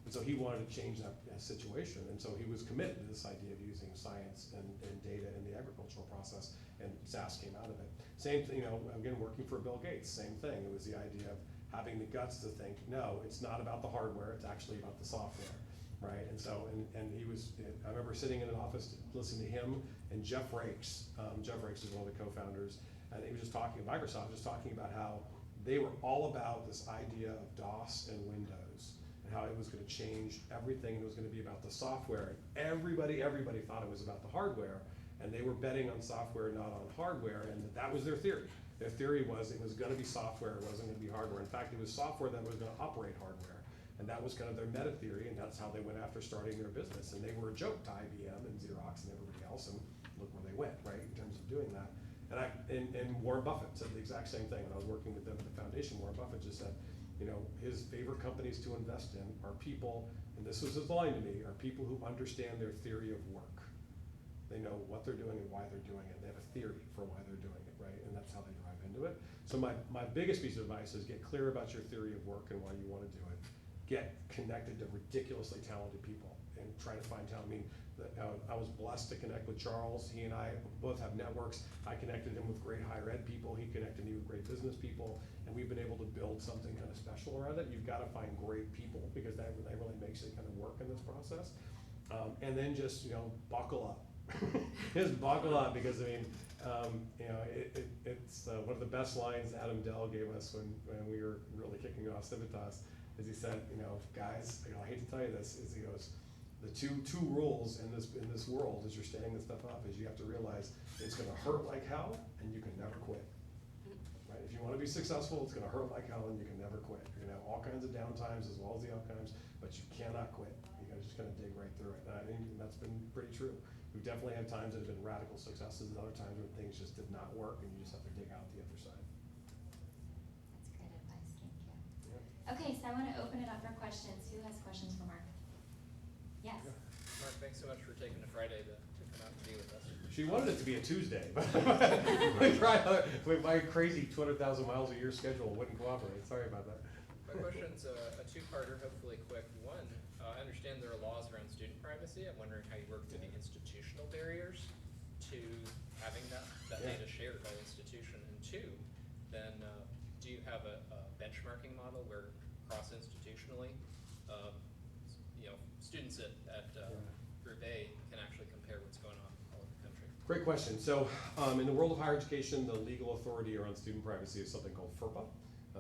And so he wanted to change that situation, and so he was committed to this idea of using science and data in the agricultural process, and SAS came out of it. Same thing, again, working for Bill Gates, same thing. It was the idea of having the guts to think, no, it's not about the hardware, it's actually about the software, right? And so, and he was, I remember sitting in an office listening to him and Jeff Rakes. Jeff Rakes is one of the co-founders, and he was just talking, Microsoft was talking about how they were all about this idea of DOS and Windows, and how it was going to change everything, and it was going to be about the software. Everybody thought it was about the hardware, and they were betting on software, not on hardware, and that was their theory. Their theory was it was going to be software, it wasn't going to be hardware. In fact, it was software that was going to operate hardware, and that was kind of their meta theory, and that's how they went after starting their business. And they were a joke to IBM and Xerox and everybody else, and look where they went, right, in terms of doing that. And Warren Buffett said the exact same thing when I was working with them at the foundation. Warren Buffett just said, his favorite companies to invest in are people, and this was his line to me, are people who understand their theory of work. They know what they're doing and why they're doing it. They have a theory for why they're doing it, right? And that's how they drive into it. So my biggest piece of advice is get clear about your theory of work and why you want to do it. Get connected to ridiculously talented people and try to find talent. I was blessed to connect with Charles. He and I both have networks. I connected him with great higher ed people. He connected me with great business people. And we've been able to build something kind of special around it. You've got to find great people because that really makes it kind of work in this process. And then just, buckle up. Just buckle up because, it's one of the best lines Adam Dell gave us when we were really kicking off Civitas, is he said, guys, I hate to tell you this, is he goes, the two rules in this world as you're standing this stuff up is you have to realize it's gonna hurt like hell and you can never quit. Right? If you wanna be successful, it's gonna hurt like hell and you can never quit. You're gonna have all kinds of downtimes as well as the uptimes, but you cannot quit. You gotta just kind of dig right through it. And I think that's been pretty true. We've definitely had times that have been radical successes and other times when things just did not work and you just have to dig out the other side. That's great advice, thank you. Yeah. Okay, so I want to open it up for questions. Who has questions for Mark? Yes. Yeah. Mark, thanks so much for taking the Friday to come out and be with us. She wanted it to be a Tuesday, but my crazy 200,000 miles a year schedule wouldn't cooperate. Sorry about that. My question's a two-parter, hopefully quick. One, I understand there are laws around student privacy. I'm wondering how you work through the institutional barriers to having that Yeah. data shared by the institution. And two, then do you have a benchmarking model where cross-institutionally, students at Group A can actually compare what's going on all over the country? Great question. So in the world of higher education, the legal authority around student privacy is something called FERPA,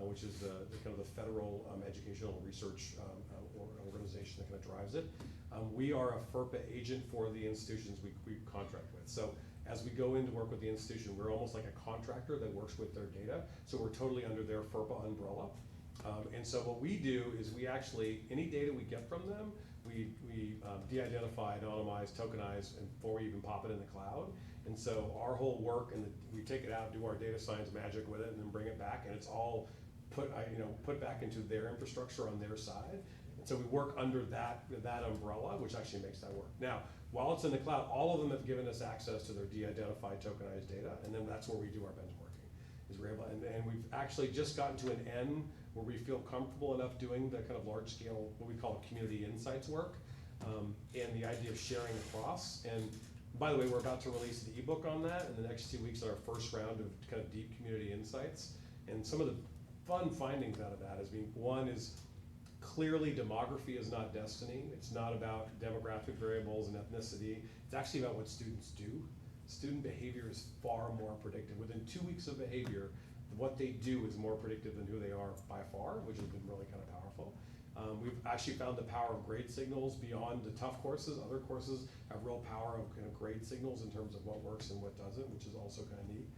which is the kind of the federal educational research organization that kind of drives it. We are a FERPA agent for the institutions we contract with. So as we go in to work with the institution, we're almost like a contractor that works with their data. So we're totally under their FERPA umbrella. And so what we do is we actually, any data we get from them, we de-identify, anonymize, tokenize, and before we even pop it in the cloud. And so our whole work, and we take it out, do our data science magic with it, and then bring it back, and it's all put back into their infrastructure on their side. And so we work under that umbrella, which actually makes that work. Now, while it's in the cloud, all of them have given us access to their de-identified tokenized data, and then that's where we do our benchmarking. Is we're able, and we've actually just gotten to an end where we feel comfortable enough doing the kind of large scale, what we call community insights work, and the idea of sharing across. And by the way, we're about to release an ebook on that in the next 2 weeks, our first round of kind of deep community insights. And some of the fun findings out of that is one is clearly demography is not destiny. It's not about demographic variables and ethnicity. It's actually about what students do. Student behavior is far more predictive. Within 2 weeks of behavior, what they do is more predictive than who they are by far, which has been really kind of powerful. We've actually found the power of grade signals beyond the tough courses. Other courses have real power of kind of grade signals in terms of what works and what doesn't, which is also kind of neat.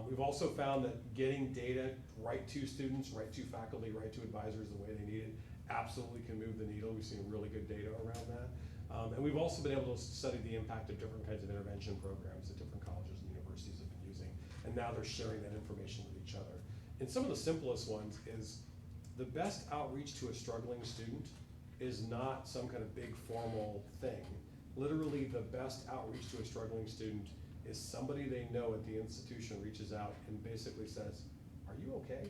We've also found that getting data right to students, right to faculty, right to advisors the way they need it absolutely can move the needle. We've seen really good data around that. And we've also been able to study the impact of different kinds of intervention programs that different colleges and universities have been using. And now they're sharing that information with each other. And some of the simplest ones is the best outreach to a struggling student is not some kind of big formal thing. Literally the best outreach to a struggling student is somebody they know at the institution reaches out and basically says, "Are you okay?"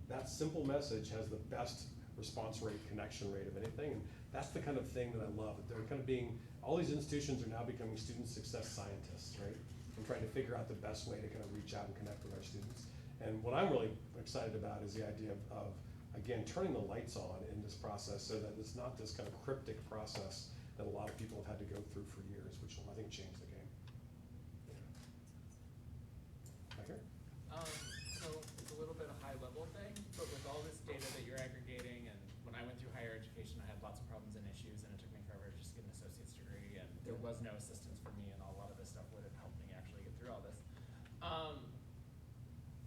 That simple message has the best response rate, connection rate of anything. And that's the kind of thing that I love. They're kind of all these institutions are now becoming student success scientists, right? And trying to figure out the best way to kind of reach out and connect with our students. And what I'm really excited about is the idea of again, turning the lights on in this process so that it's not this kind of cryptic process that a lot of people have had to go through for years, which will, I think, change the game. Right here? So it's a little bit of high level thing, but with all this data that you're aggregating, and when I went through higher education, I had lots of problems and issues, and it took me forever to just get an associate's degree, and there was no assistance for me, and a lot of this stuff would have helped me actually get through all this.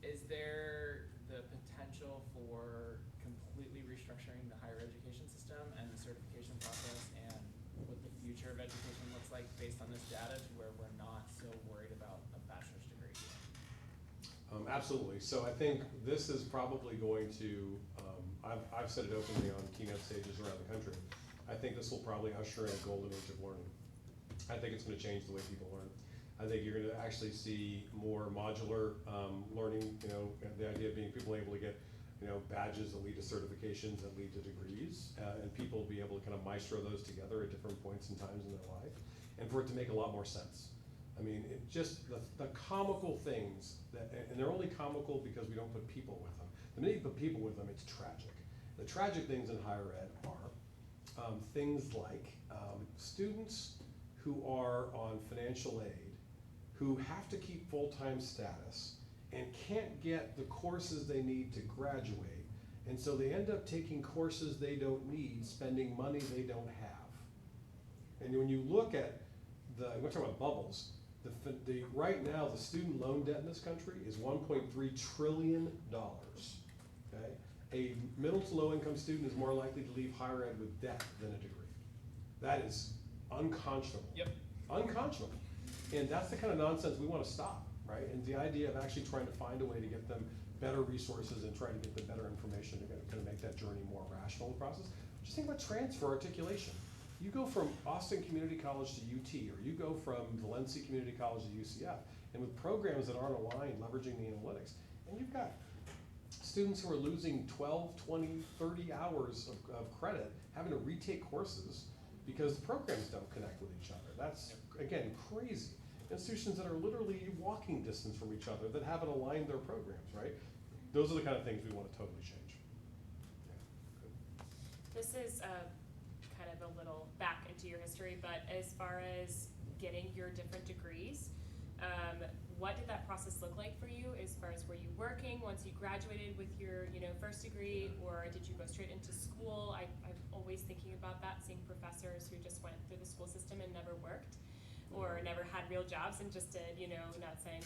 Is there the potential for completely restructuring the higher education system and the certification process and what the future of education looks like based on this data to where we're not so worried about a bachelor's degree? Absolutely. So I think this is probably going to, I've said it openly on keynote stages around the country. I think this will probably usher in a golden age of learning. I think it's going to change the way people learn. I think you're going to actually see more modular learning, the idea of being people able to get, badges that lead to certifications that lead to degrees, and people be able to kind of maestro those together at different points and times in their life, and for it to make a lot more sense. I mean, it just, the comical things, and they're only comical because we don't put people with them. The minute you put people with them, it's tragic. The tragic things in higher ed are things like students who are on financial aid, who have to keep full-time status and can't get the courses they need to graduate. And so they end up taking courses they don't need, spending money they don't have. And when you look at we're talking about bubbles, right now the student loan debt in this country is $1.3 trillion, okay? A middle to low income student is more likely to leave higher ed with debt than a degree. That is unconscionable. Yep. Unconscionable. And that's the kind of nonsense we want to stop, right? And the idea of actually trying to find a way to get them better resources and try to get them better information to kind of make that journey more rational in the process. Just think about transfer articulation. You go from Austin Community College to UT, or you go from Valencia Community College to UCF, and with programs that aren't aligned, leveraging the analytics, and you've got students who are losing 12, 20, 30 hours of credit, having to retake courses because the programs don't connect with each other. That's, again, crazy. Institutions that are literally walking distance from each other that haven't aligned their programs, right? Those are the kind of things we want to totally change. Yeah. This is kind of a little back into your history, but as far as getting your different degrees, what did that process look like for you? As far as were you working once you graduated with your first degree, or did you go straight into school? I'm always thinking about that, seeing professors who just went through the school system and never worked, or never had real jobs and just did, not saying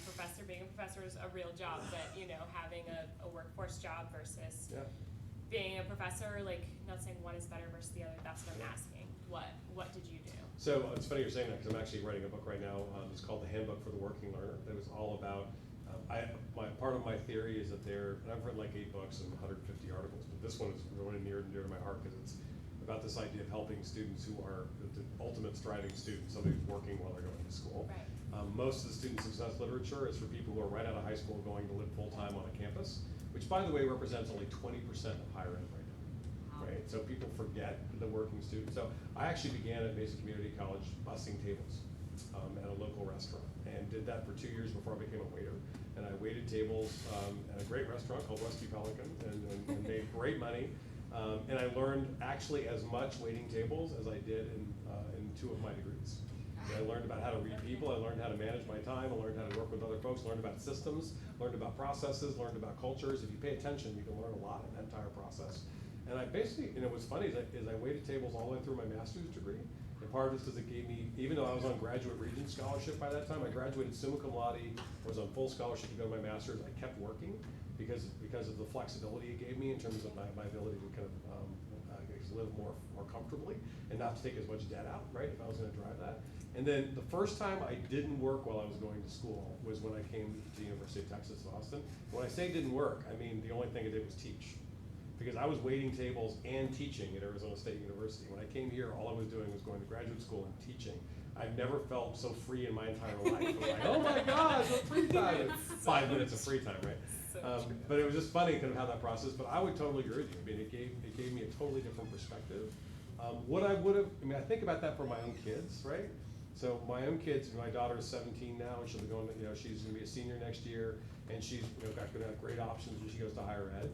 being a professor is a real job, but having a workforce job versus being a professor, like not saying one is better versus the other. That's what I'm asking. What did you do? So it's funny you're saying that, because I'm actually writing a book right now. It's called The Handbook for the Working Learner. That is all about, part of my theory is that and I've written like 8 books and 150 articles, but this one is really near and dear to my heart because it's about this idea of helping students who are the ultimate striving students, somebody who's working while they're going to school. Right. Most of the student success literature is for people who are right out of high school going to live full-time on a campus, which by the way represents only 20% of higher ed right now. Right? So people forget the working student. So I actually began at Mesa Community College bussing tables at a local restaurant, and did that for 2 years before I became a waiter. And I waited tables at a great restaurant called Rusty Pelican, and made great money. And I learned actually as much waiting tables as I did in 2 of my degrees. And I learned about how to read people, I learned how to manage my time, I learned how to work with other folks, learned about systems, learned about processes, learned about cultures. If you pay attention, you can learn a lot in that entire process. And I basically, what's funny is I waited tables all the way through my master's degree. And part of it's because it gave me, even though I was on graduate regent scholarship by that time, I graduated summa cum laude, I was on full scholarship to go to my master's. I kept working because of the flexibility it gave me in terms of my ability to kind of live more comfortably and not to take as much debt out, right, if I was going to drive that. And then the first time I didn't work while I was going to school was when I came to the University of Texas at Austin. When I say didn't work, I mean the only thing I did was teach. Because I was waiting tables and teaching at Arizona State University. When I came here, all I was doing was going to graduate school and teaching. I've never felt so free in my entire life. I'm like, oh my gosh, what free time? 5 minutes of free time, right? But it was just funny kind of how that process, but I would totally agree with you. I mean, it gave me a totally different perspective. What I would have, I think about that for my own kids, right? So my own kids, my daughter is 17 now, and she'll be going to, she's gonna be a senior next year, and she's gonna have great options when she goes to higher ed.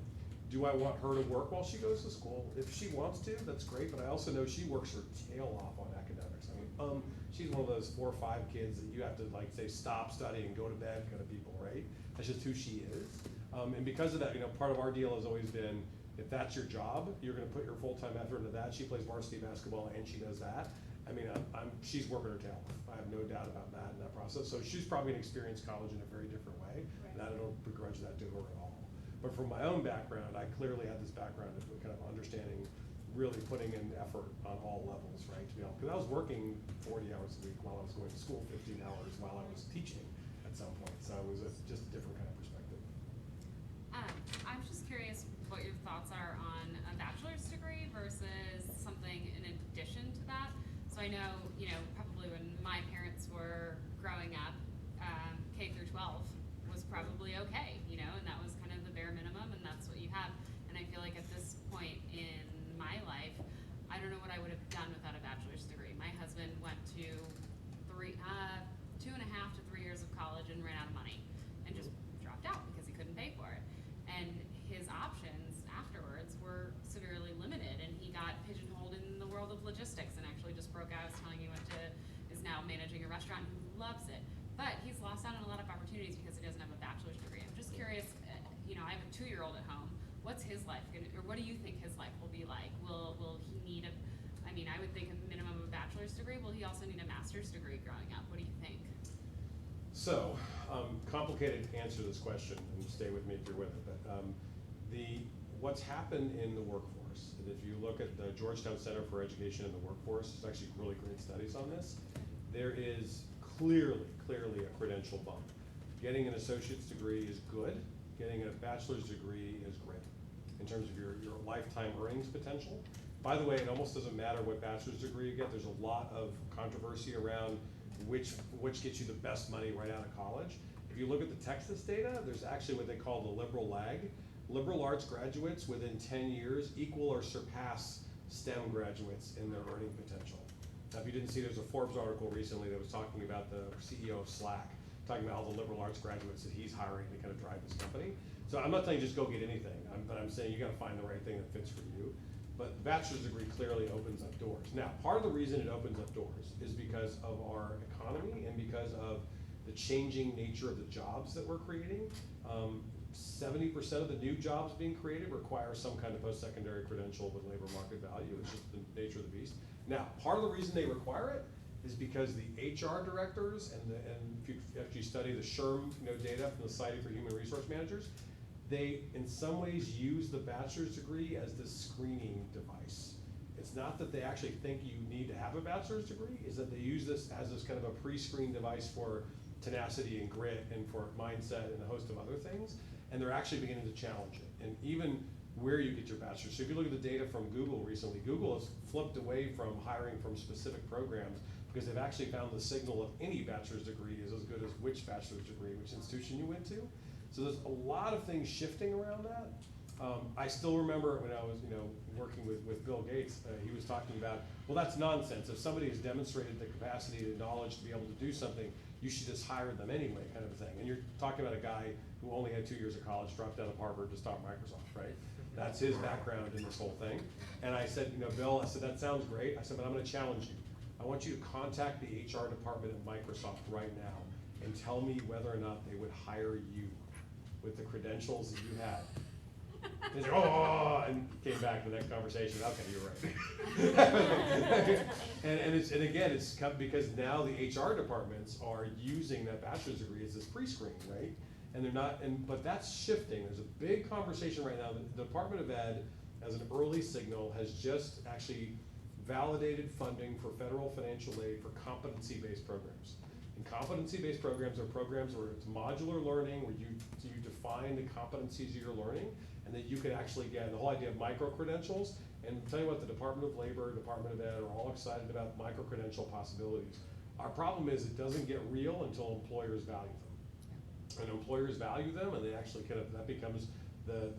Do I want her to work while she goes to school? If she wants to, that's great, but I also know she works her tail off on academics. I mean, she's one of those 4 or 5 kids that you have to like say, stop studying, go to bed kind of people, right? That's just who she is. And because of that, part of our deal has always been, if that's your job, you're gonna put your full-time effort into that. She plays varsity basketball and she does that. I mean, she's working her tail off. I have no doubt about that in that process. So she's probably an experienced college in a very different way. Right. And I don't begrudge that to her at all. But from my own background, I clearly had this background of kind of understanding, really putting in effort on all levels, right? To be able, because I was working 40 hours a week while I was going to school, 15 hours while I was teaching at some point. So it was just a different kind of perspective. I'm just curious what your thoughts are on a bachelor's degree versus something in addition to that. So I know, probably when my parents were growing up, K through 12 was probably okay, and that was kind of the bare minimum, and that's what you have. And I feel like at this point in my life, I don't know what I would have done without a bachelor's degree. My husband went to 2.5 to 3 years of college and ran out of money and just dropped out because he couldn't pay for it. And his options afterwards were severely limited, and he got pigeonholed in the world of logistics and actually just broke out. I was telling you, is now managing a restaurant and loves it. But he's lost out on a lot of opportunities because he doesn't have a bachelor's degree. I'm just curious, I have a 2-year-old at home. What's his life gonna, or what do you think his life will be like? Will he need I would think a minimum of a bachelor's bachelor's degree? Will he also need a master's degree growing up? What do you think? So, complicated answer to this question, and stay with me if you're with it, but what's happened in the workforce, and if you look at the Georgetown Center for Education in the Workforce, there's actually really great studies on this, there is clearly a credential bump. Getting an associate's degree is good, getting a bachelor's degree is great, in terms of your lifetime earnings potential. By the way, it almost doesn't matter what bachelor's degree you get, there's a lot of controversy around which gets you the best money right out of college. If you look at the Texas data, there's actually what they call the liberal lag. Liberal arts graduates within 10 years equal or surpass STEM graduates in their earning potential. Now, if you didn't see, there's a Forbes article recently that was talking about the CEO of Slack, talking about all the liberal arts graduates that he's hiring to kind of drive this company. So I'm not saying just go get anything, but I'm saying you gotta find the right thing that fits for you. But the bachelor's degree clearly opens up doors. Now, part of the reason it opens up doors is because of our economy and because of the changing nature of the jobs that we're creating. 70% of the new jobs being created require some kind of post-secondary credential with labor market value. It's just the nature of the beast. Now, part of the reason they require it is because the HR directors and if you study the SHRM data from the Society for Human Resource Managers, they in some ways use the bachelor's degree as the screening device. It's not that they actually think you need to have a bachelor's degree, is that they use this as this kind of a pre-screen device for tenacity and grit and for mindset and a host of other things, and they're actually beginning to challenge it. And even where you get your bachelor's. So if you look at the data from Google recently, Google has flipped away from hiring from specific programs because they've actually found the signal of any bachelor's degree is as good as which bachelor's degree, which institution you went to. So there's a lot of things shifting around that. I still remember when I was working with Bill Gates, he was talking about, well, that's nonsense. If somebody has demonstrated the capacity and knowledge to be able to do something, you should just hire them anyway, kind of a thing. And you're talking about a guy who only had 2 years of college, dropped out of Harvard to start Microsoft, right? That's his background in this whole thing. And I said, Bill, I said, that sounds great. I said, but I'm gonna challenge you. I want you to contact the HR department at Microsoft right now and tell me whether or not they would hire you with the credentials that you had. They said, oh, and came back to the next conversation. Okay, you're right. and again, it's because now the HR departments are using that bachelor's degree as this pre-screen, right? And they're not, but that's shifting. There's a big conversation right now. The Department of Ed, as an early signal, has just actually validated funding for federal financial aid for competency-based programs. And competency-based programs are programs where it's modular learning, where you define the competencies you're learning, and that you can actually get the whole idea of micro-credentials. And I'll tell you what, the Department of Labor, Department of Ed are all excited about micro-credential possibilities. Our problem is it doesn't get real until employers value them. And employers value them, and they actually that becomes the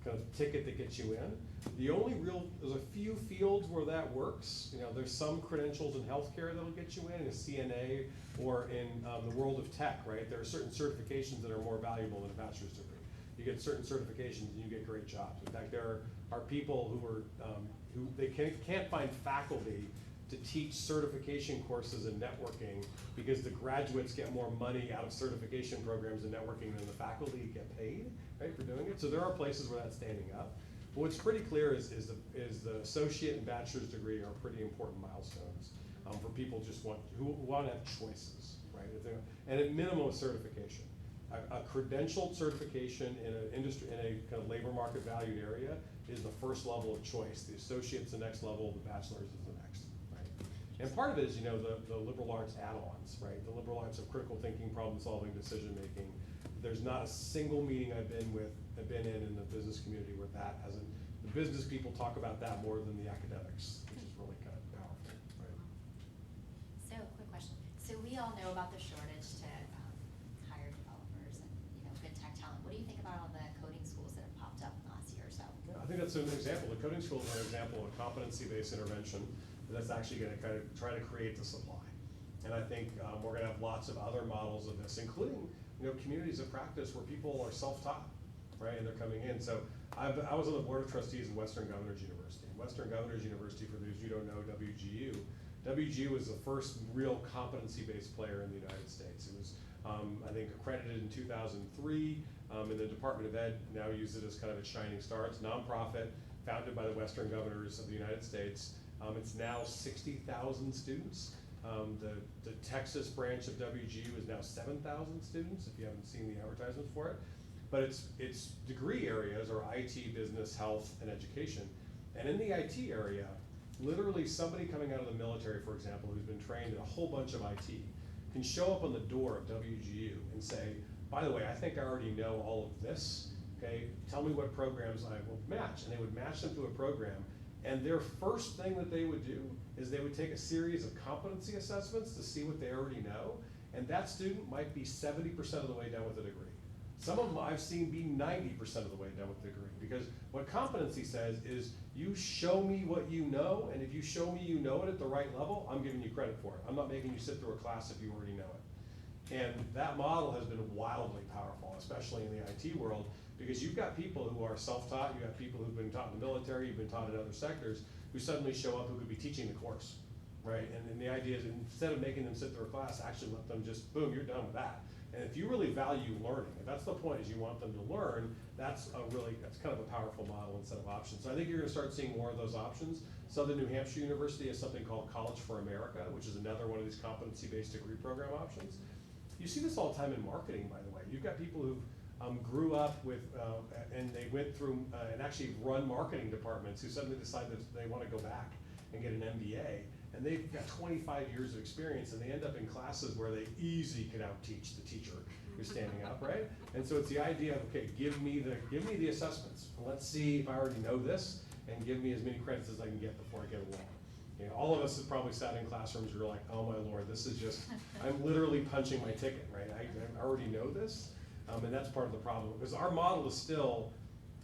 kind of ticket that gets you in. There's a few fields where that works. There's some credentials in healthcare that'll get you in a CNA, or in the world of tech, right? There are certain certifications that are more valuable than a bachelor's degree. You get certain certifications and you get great jobs. In fact, there are people who they can't find faculty to teach certification courses in networking because the graduates get more money out of certification programs in networking than the faculty get paid, right, for doing it. So there are places where that's standing up. But what's pretty clear is the associate and bachelor's degree are pretty important milestones for people who want to have choices, right? And at minimum, a certification. A credentialed certification in an industry, in a kind of labor market valued area, is the first level of choice. The associate's the next level, the bachelor's is the next, right? And part of it is, the liberal arts add-ons, right? The liberal arts of critical thinking, problem solving, decision making. There's not a single meeting I've been in the business community where that hasn't, the business people talk about that more than the academics, which is really kind of powerful, right? So, quick question. So we all know about the shortage to hire developers and good tech talent. What do you think about all the coding schools that have popped up in the last year or so? Yeah, I think that's an example. The coding school is an example of a competency-based intervention that's actually going to kind of try to create the supply. And I think we're going to have lots of other models of this, including communities of practice where people are self-taught, right? And they're coming in. So I was on the board of trustees of Western Governors University. Western Governors University, for those you don't know, WGU. WGU was the first real competency-based player in the United States. It was, I think, accredited in 2003, and the Department of Ed now uses it as kind of a shining star. It's a nonprofit, founded by the Western Governors of the United States. It's now 60,000 students. The Texas branch of WGU is now 7,000 students, if you haven't seen the advertisements for it. But its degree areas are IT, business, health, and education. And in the IT area, literally somebody coming out of the military, for example, who's been trained in a whole bunch of IT, can show up on the door of WGU and say, by the way, I think I already know all of this, okay? Tell me what programs I will match. And they would match them to a program. And their first thing that they would do is they would take a series of competency assessments to see what they already know. And that student might be 70% of the way done with the degree. Some of them I've seen be 90% of the way done with the degree, because what competency says is you show me what you know, and if you show me you know it at the right level, I'm giving you credit for it. I'm not making you sit through a class if you already know it. And that model has been wildly powerful, especially in the IT world, because you've got people who are self-taught, you've got people who've been taught in the military, you've been taught in other sectors, who suddenly show up who could be teaching the course, right? And the idea is, instead of making them sit through a class, actually let them just, boom, you're done with that. And if you really value learning, if that's the point, is you want them to learn, that's kind of a powerful model and set of options. So I think you're gonna start seeing more of those options. Southern New Hampshire University has something called College for America, which is another one of these competency-based degree program options. You see this all the time in marketing, by the way. You've got people who grew up with, and they went through and actually run marketing departments who suddenly decide that they wanna go back and get an MBA. And they've got 25 years of experience, and they end up in classes where they easily could out-teach the teacher who's standing up, right? And so it's the idea of, okay, give me the assessments. Let's see if I already know this, and give me as many credits as I can get before I get along. You know, all of us have probably sat in classrooms where you're like, oh my Lord, this is just, I'm literally punching my ticket, right? I already know this, and that's part of the problem. Because our model is still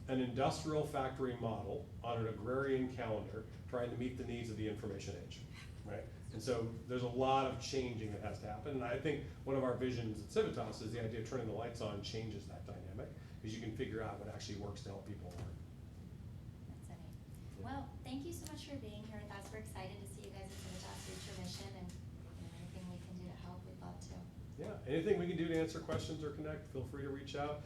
an industrial factory model on an agrarian calendar, trying to meet the needs of the information age. Right? And so there's a lot of changing that has to happen. And I think one of our visions at Civitas is the idea of turning the lights on changes that dynamic, because you can figure out what actually works to help people learn. That's neat. Well, thank you so much for being here with us. We're excited to see you guys at Civitas reach your mission, and anything we can do to help, we'd love to. Yeah, anything we can do to answer questions or connect, feel free to reach out.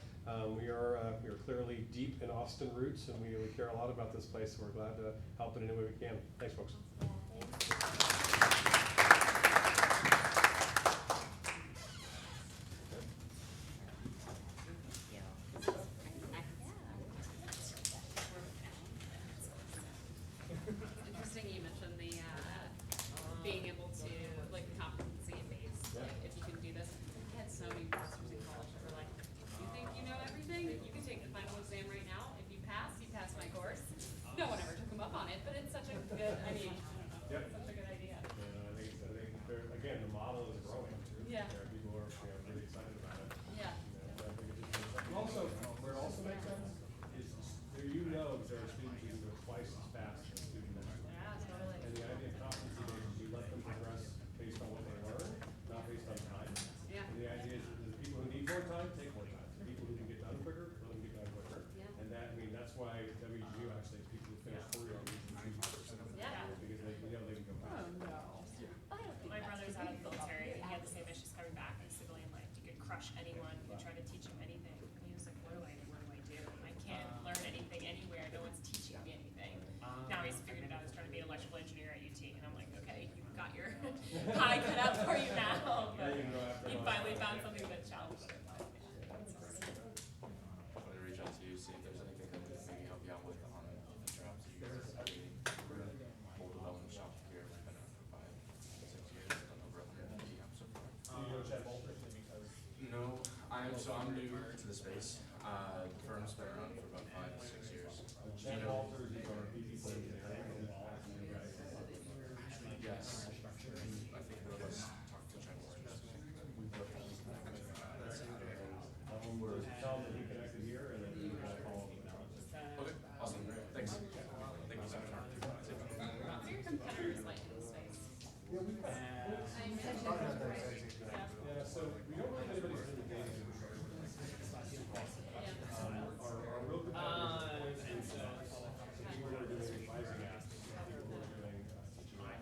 We are clearly deep in Austin roots, and we care a lot about this place, so we're glad to help in any way we can. Thanks, folks. Yeah, thanks. Interesting you mentioned the being able to, like, competency based, Yeah. like, if you can do this. I had so many professors in college that were like, you think you know everything? You can take the final exam right now. If you pass my course. No one ever took them up on it, but it's such a good, I mean, Yep. such a good idea. I think again, the model is growing. Yeah. There are people who are really excited about it. Yeah. Also, where it also makes sense is there there are students who go twice as fast as student members. Yeah, totally. And the idea of competency is you let them progress based on what they learn, not based on time. Yeah. And the idea is the people who need more time, take more time. The people who can get done quicker, let them get done quicker. Yeah. And that's why WGU actually has people who finish 4 years. Yeah. Because they can go faster. My brother's out of the military, and he had the same issues coming back in civilian life. You could crush anyone who tried to teach him anything. And he was like, what do I do? I can't learn anything anywhere. No one's teaching me anything. Now he's figured it out. He's trying to be an electrical engineer at UT. And I'm like, okay, you've got your pie cut out for you now. But he finally found something that challenged him. I'm gonna reach out to you, see if there's anything that we can maybe help you out with on the jobs that you guys are creating. We're a whole development shop here, we've been around for 5, 6 years, done over 150 apps so far. No, I'm new to the space. The firm's been around for about 5 to 6 years. Chad Walters is our VP for engineering. Yes. I think one of us talked to Chad Walters. Tell him that he connected here, and then we can call him. Okay, awesome, thanks. Thank you so much, Mark. What are your competitors like in the space? Yeah, we've got. Yeah, so we don't really have anybody who's in the data industry. Our real competitors is people who are doing advising apps, people who are doing teaching apps.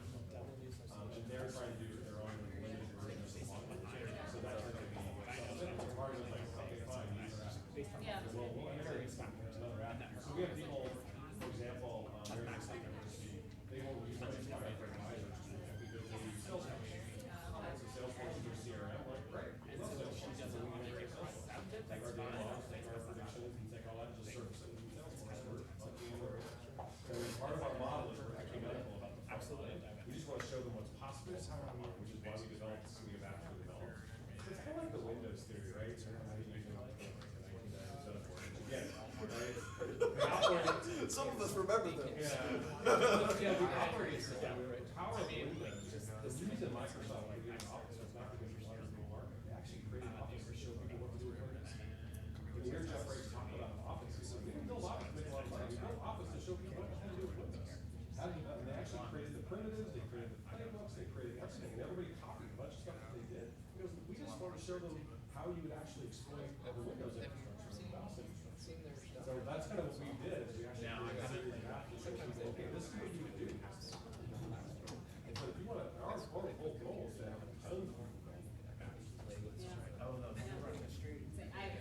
Some of us remember those. Yeah. Yeah, The we operating had- system, yeah, the power of I mean, Windows, like, just the reason Microsoft created Office was not because we wanted to go market. They actually created Office to show people what to do with Windows. When you hear Jeff Ray's talk about Office, he's like, we didn't build Office to make a lot of money. We built Office to show people how to do with Windows. How to do that. And they actually created the primitives, they created the playbooks, they created everything, and everybody copied a bunch of stuff that they did. Because we just wanted to show them how you would actually exploit the Windows infrastructure and the mouse infrastructure. Seen their stuff. So that's kind of what we did, is we actually created a series of apps to show people, okay, this is what you would do. And so if you want to, our whole goal is to have tons of. Oh, no, you're running the street. I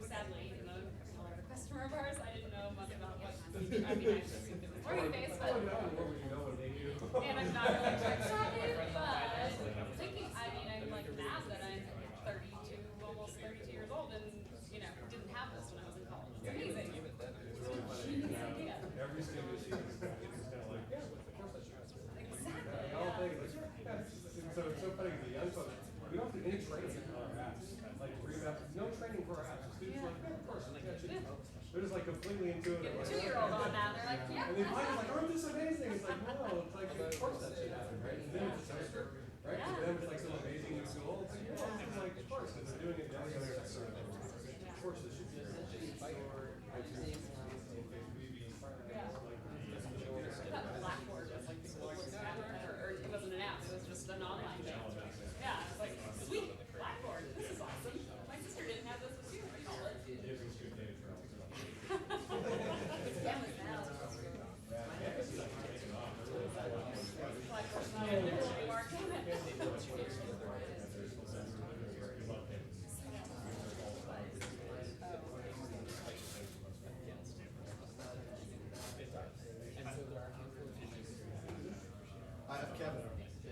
sadly, even though you're a customer of ours, I didn't know much about what, I mean, I just assumed it was working base, but. Oh, no, what would you know what they do? And I'm not really tech savvy, but thinking, I mean, I'm like mad that I'm 32, almost 32 years old and, you know, didn't have this when I was in college. It's amazing. Even then, It's really funny. Yeah. Every student you see is kind of like, yeah, of course I should. Exactly, They all yeah. think, it's like, yeah, and so it's so funny, the young folks, we don't have any training on our apps. Like, we're gonna have no training for our apps. The students are like, yeah, of course, they're just like completely intuitive. Get a like, 2-year-old on that, they're like, yeah. And they find it like, aren't this amazing? It's like, no, it's like, of course that should happen, right? And then it's a toaster, right? Yeah. For them, it's like some amazing new tool. It's like, yeah, it's like, of course, because they're doing it down the other side. Of course, this should be. I thought Blackboard was like the coolest app ever, or it wasn't an app, it was just an online thing. Yeah, it's like, sweet, Blackboard, this is awesome. My sister didn't have this when she was in college. Yeah, but now. Blackboard's not in there anymore, damn it. I have Kevin.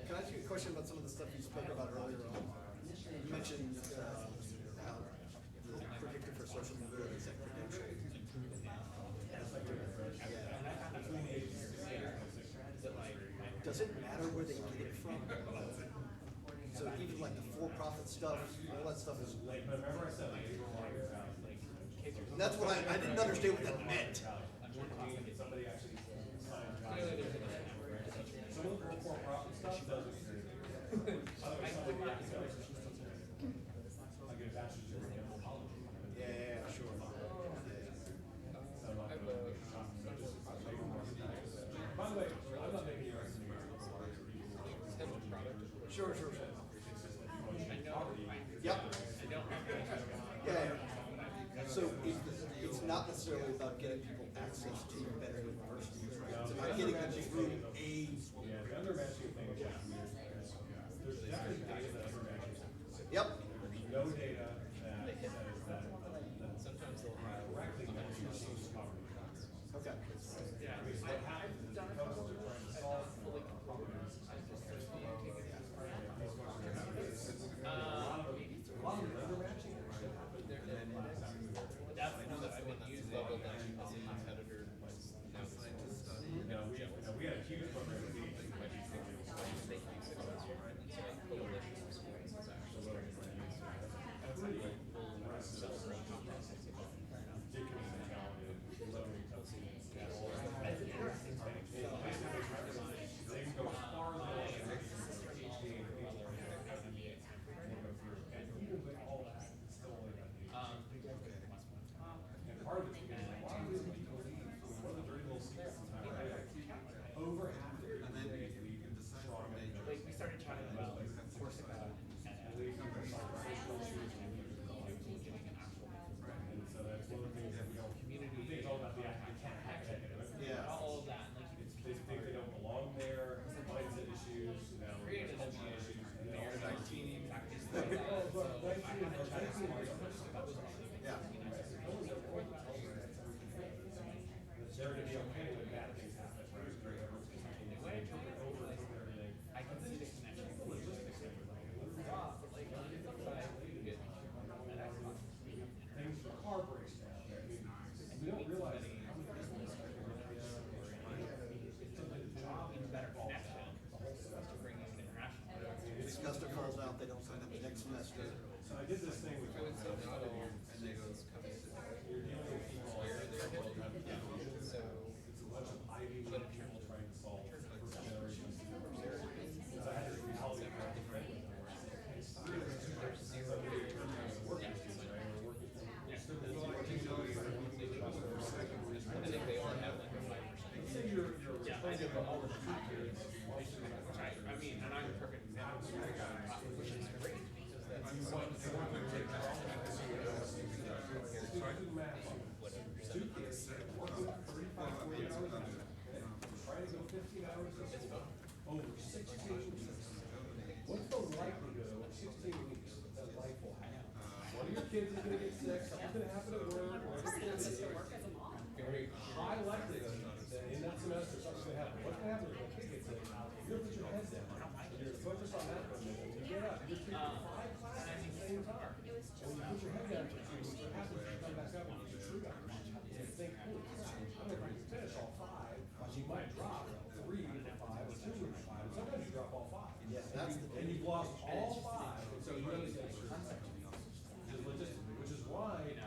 Can I ask you a question about some of the stuff you spoke about earlier on? You mentioned how the predictor for social mobility is exponential. Does it matter where they get it from? So even like the for-profit stuff, all that stuff is. Like, remember I said, like, And that's what I didn't understand what that meant. somebody actually signed jobs. Some of the for-profit stuff doesn't. Otherwise, somebody like a bachelor's degree in anthropology. Yeah, sure. So I'm not gonna by the way, I'm not making you estimate. Sure. It's just that you want to Yep. Yeah. So it's not necessarily about getting people access to better universities, right? It's about getting them through a. Yeah, the undermatching thing is just weird. There's definitely data that undermatches. Yep. There's no data that says that sometimes they'll have. directly matches poverty. Okay. Yeah, I mean, what happens is because they're trying to solve problems. A lot of the undermatching actually happens. I know that I've been using Google Matching as a competitor, now scientists. We had a huge program at the They use it as your coalition of schools is actually starting to use it. which is great, because that's whatever percentage. Trying to go 15 hours over 16 weeks. What's the likelihood of 16 weeks that life will have? One of your kids is going to get sick, something's going to happen at work, or It's hard enough just to work as a mom. very high likelihood that in that semester something's going to happen. What's going to happen if a kid gets sick? You're going to put your head down, and you're focused on that for a minute, and you get up, you're taking 5 classes at the same time. And when you put your head down for 2 weeks, what happens is you come back up and you get your true up. You think, oh, I'm going to finish all 5, but you might drop 3 to 5 or 2 to 5. Sometimes you drop all 5. Yes, that's the And you've lost all 5, and so you understand the concept. Which is why, like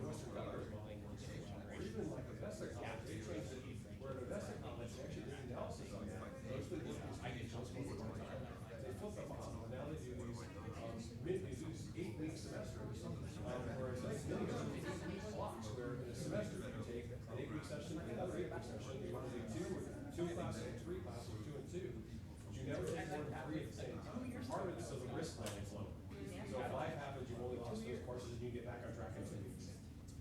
Western Governors model works so well. Or even like Augusta College, they changed it, where at Augusta College, they actually did analysis on that. Most of these they flipped the model, and now they do these 8-week semesters. Whereas like many of them, 8-week blocks, where in a semester you take an 8-week session, another 8-week session, you want to do 2 classes, 3 classes, or 2 and 2. But you never take more than 3 at the same time. Part of it is so the risk level's low. So if life happens, you've only lost those courses, and you get back on track in 2 weeks.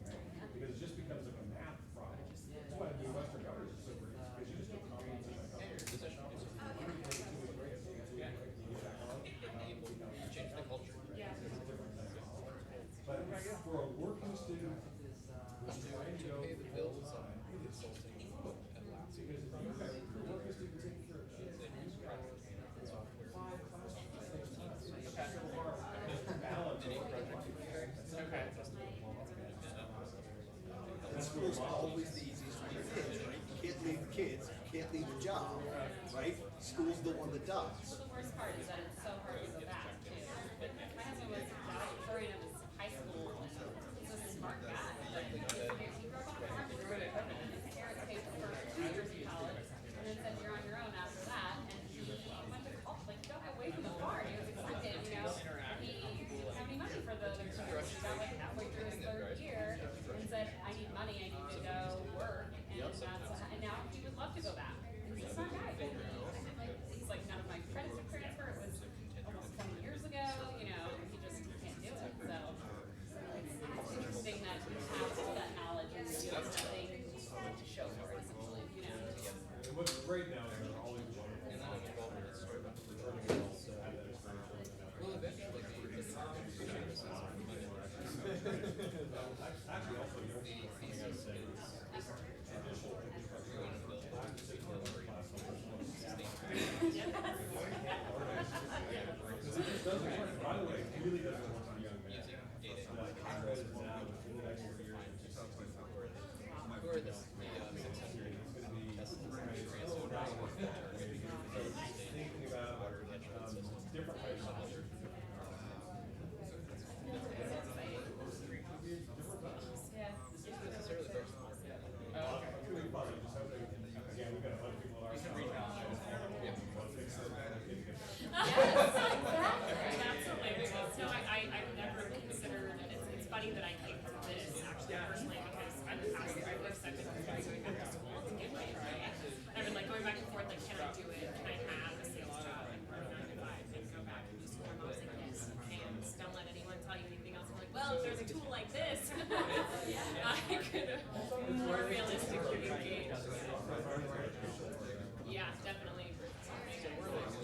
Right? Because it just becomes like a math problem. That's why doing Western Governors is so great, because you just do comprehensive like Change the culture. But for a working student who's trying to go Pay the bills on time, it is consulting and labs. because if you have a working student taking care of kids, They use practice software. 5 classes at the same time. It's a balance. Any project you carry. Okay. And school's always the easiest for your kids, right? You can't leave the kids, you can't leave the job, right? School's the one that does. Well, the worst part is that it's so hard to go back too. My husband was during his high school, and he's a smart guy. Like, he grew up on a farm, and his parents paid for 2 years of college, and then said you're on your own after that. And he went to college, like, got away from the farm. He was excited, you know. He didn't have any money for the other 2 years. He got like halfway through his 3rd year and said, I need money, I need to go work. And now he would love to go back. And he's a smart guy. He's like, none of my credits are transferred. It was almost 20 years ago, you know, he just can't do it. So it's interesting that you have all that knowledge and you have nothing to show for it, essentially, you know. And what's great now is they're always wonderful. And I'm involved in this sort of Returning adults that have that experience. well, eventually the services are Actually, also, young people coming out of say, traditional infrastructure, class, because it just doesn't work. By the way, it really doesn't work for young men. using data. Higher ed is now, in the next 4 years, it's just 64. Who are the 600 tests that are Thinking about different types of measures for different Yeah. necessarily very smart. It's really fun. I'm just hoping, again, we've got a bunch of people at our college. Yes, exactly. That's hilarious. No, I've never considered, it's funny that I came from this actually personally, because I'm the past I've worked second after school to get paid, right? And I've been like going back and forth, like, can I do it? Can I have a sales job and work 9 to 5 and go back and do school? And I was like, yes, and don't let anyone tell you anything else. I'm like, well, if there's a tool like this, I could more realistically engage. Yeah, definitely.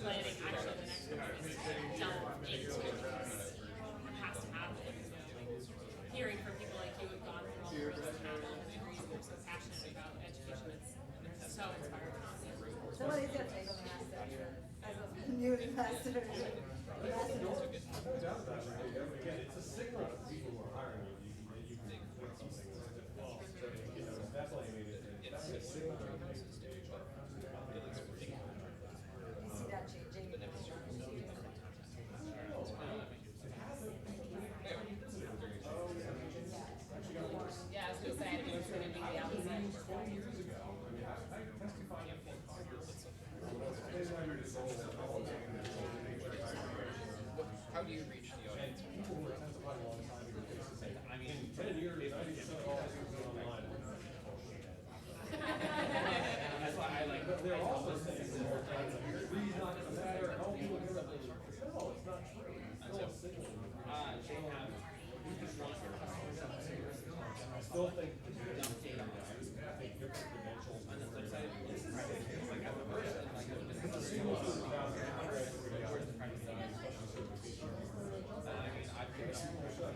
Planning actually the next one is delve into this. What has to happen. You know, hearing from people like you who've gone through all the risks and have all the degrees and are so passionate about education, it's so inspiring. So what is your take on that as a new investor? No doubt about it. Again, it's a signal to people who are hiring you. You can think something that's difficult. So, you know, it's definitely, I mean, it's definitely a signal to people. You see that changing? Yeah, I was gonna say, I think it's gonna be the opposite. 20 years ago, I mean, I testified in Congress. How do you reach the And audience? people who are testifying a long time ago, cases say, I mean, in 10 years, 90% of all this is online. That's why I like. But they're also saying, more times, like, free's not gonna matter, how people get it. still think the data is very nice. I think different credentials. On the flip side, it's private, like as a person, like as a business owner, Schools around the country, where's the privacy? I mean, I've given up.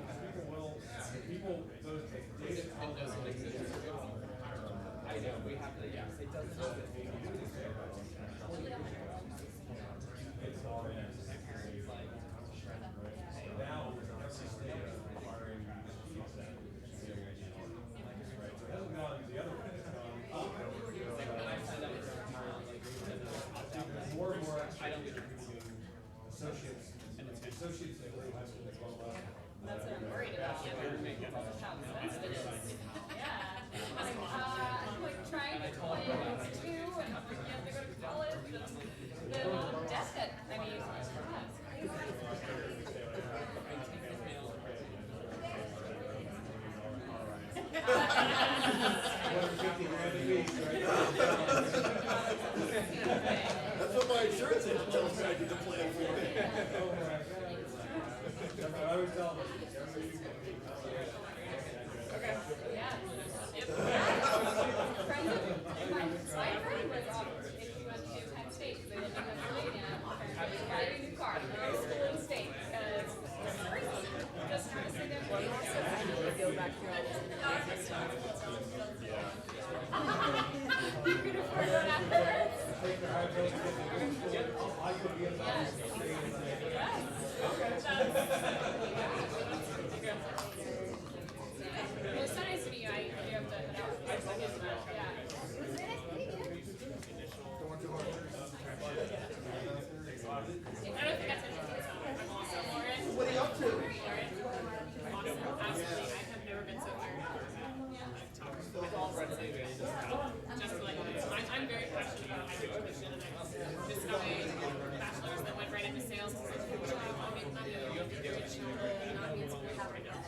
people will, those data. It doesn't exist. I know, we have to, yeah, it doesn't exist. It's already. Like, Now, every state is requiring sheets that. Right, so it hasn't gone the other way, it's gone up. when I signed up for a trial, like, More and more I don't actually get using associates, and it's associates that go to high school as well. That's what I'm worried about. Yeah. I'm like trying to play with two, and I'm like, you have to go to college, and the debt, I mean, yeah, it's That's what my insurance agent tells me I need to plan for. I always tell them, everybody should get paid. yeah. Friends of my friend was if you went to Penn State, because they lived in Pennsylvania, apparently buying a new car, and they're in school in state, because it's crazy. Just trying to say that. Go back to You can afford that afterwards. Take their high bills to get to school. I could be in the Yes. Well, it's so nice to meet you. I do have to head out. Yeah. I don't think that's anything. I'm also Lauren. What are you up to? Lauren. Awesome. Absolutely. I have never been so honored. I've talked with all sorts of just like I'm very passionate about higher education, and I just have a bachelor's that went right into sales because I want to make money and rich and not be in school right now.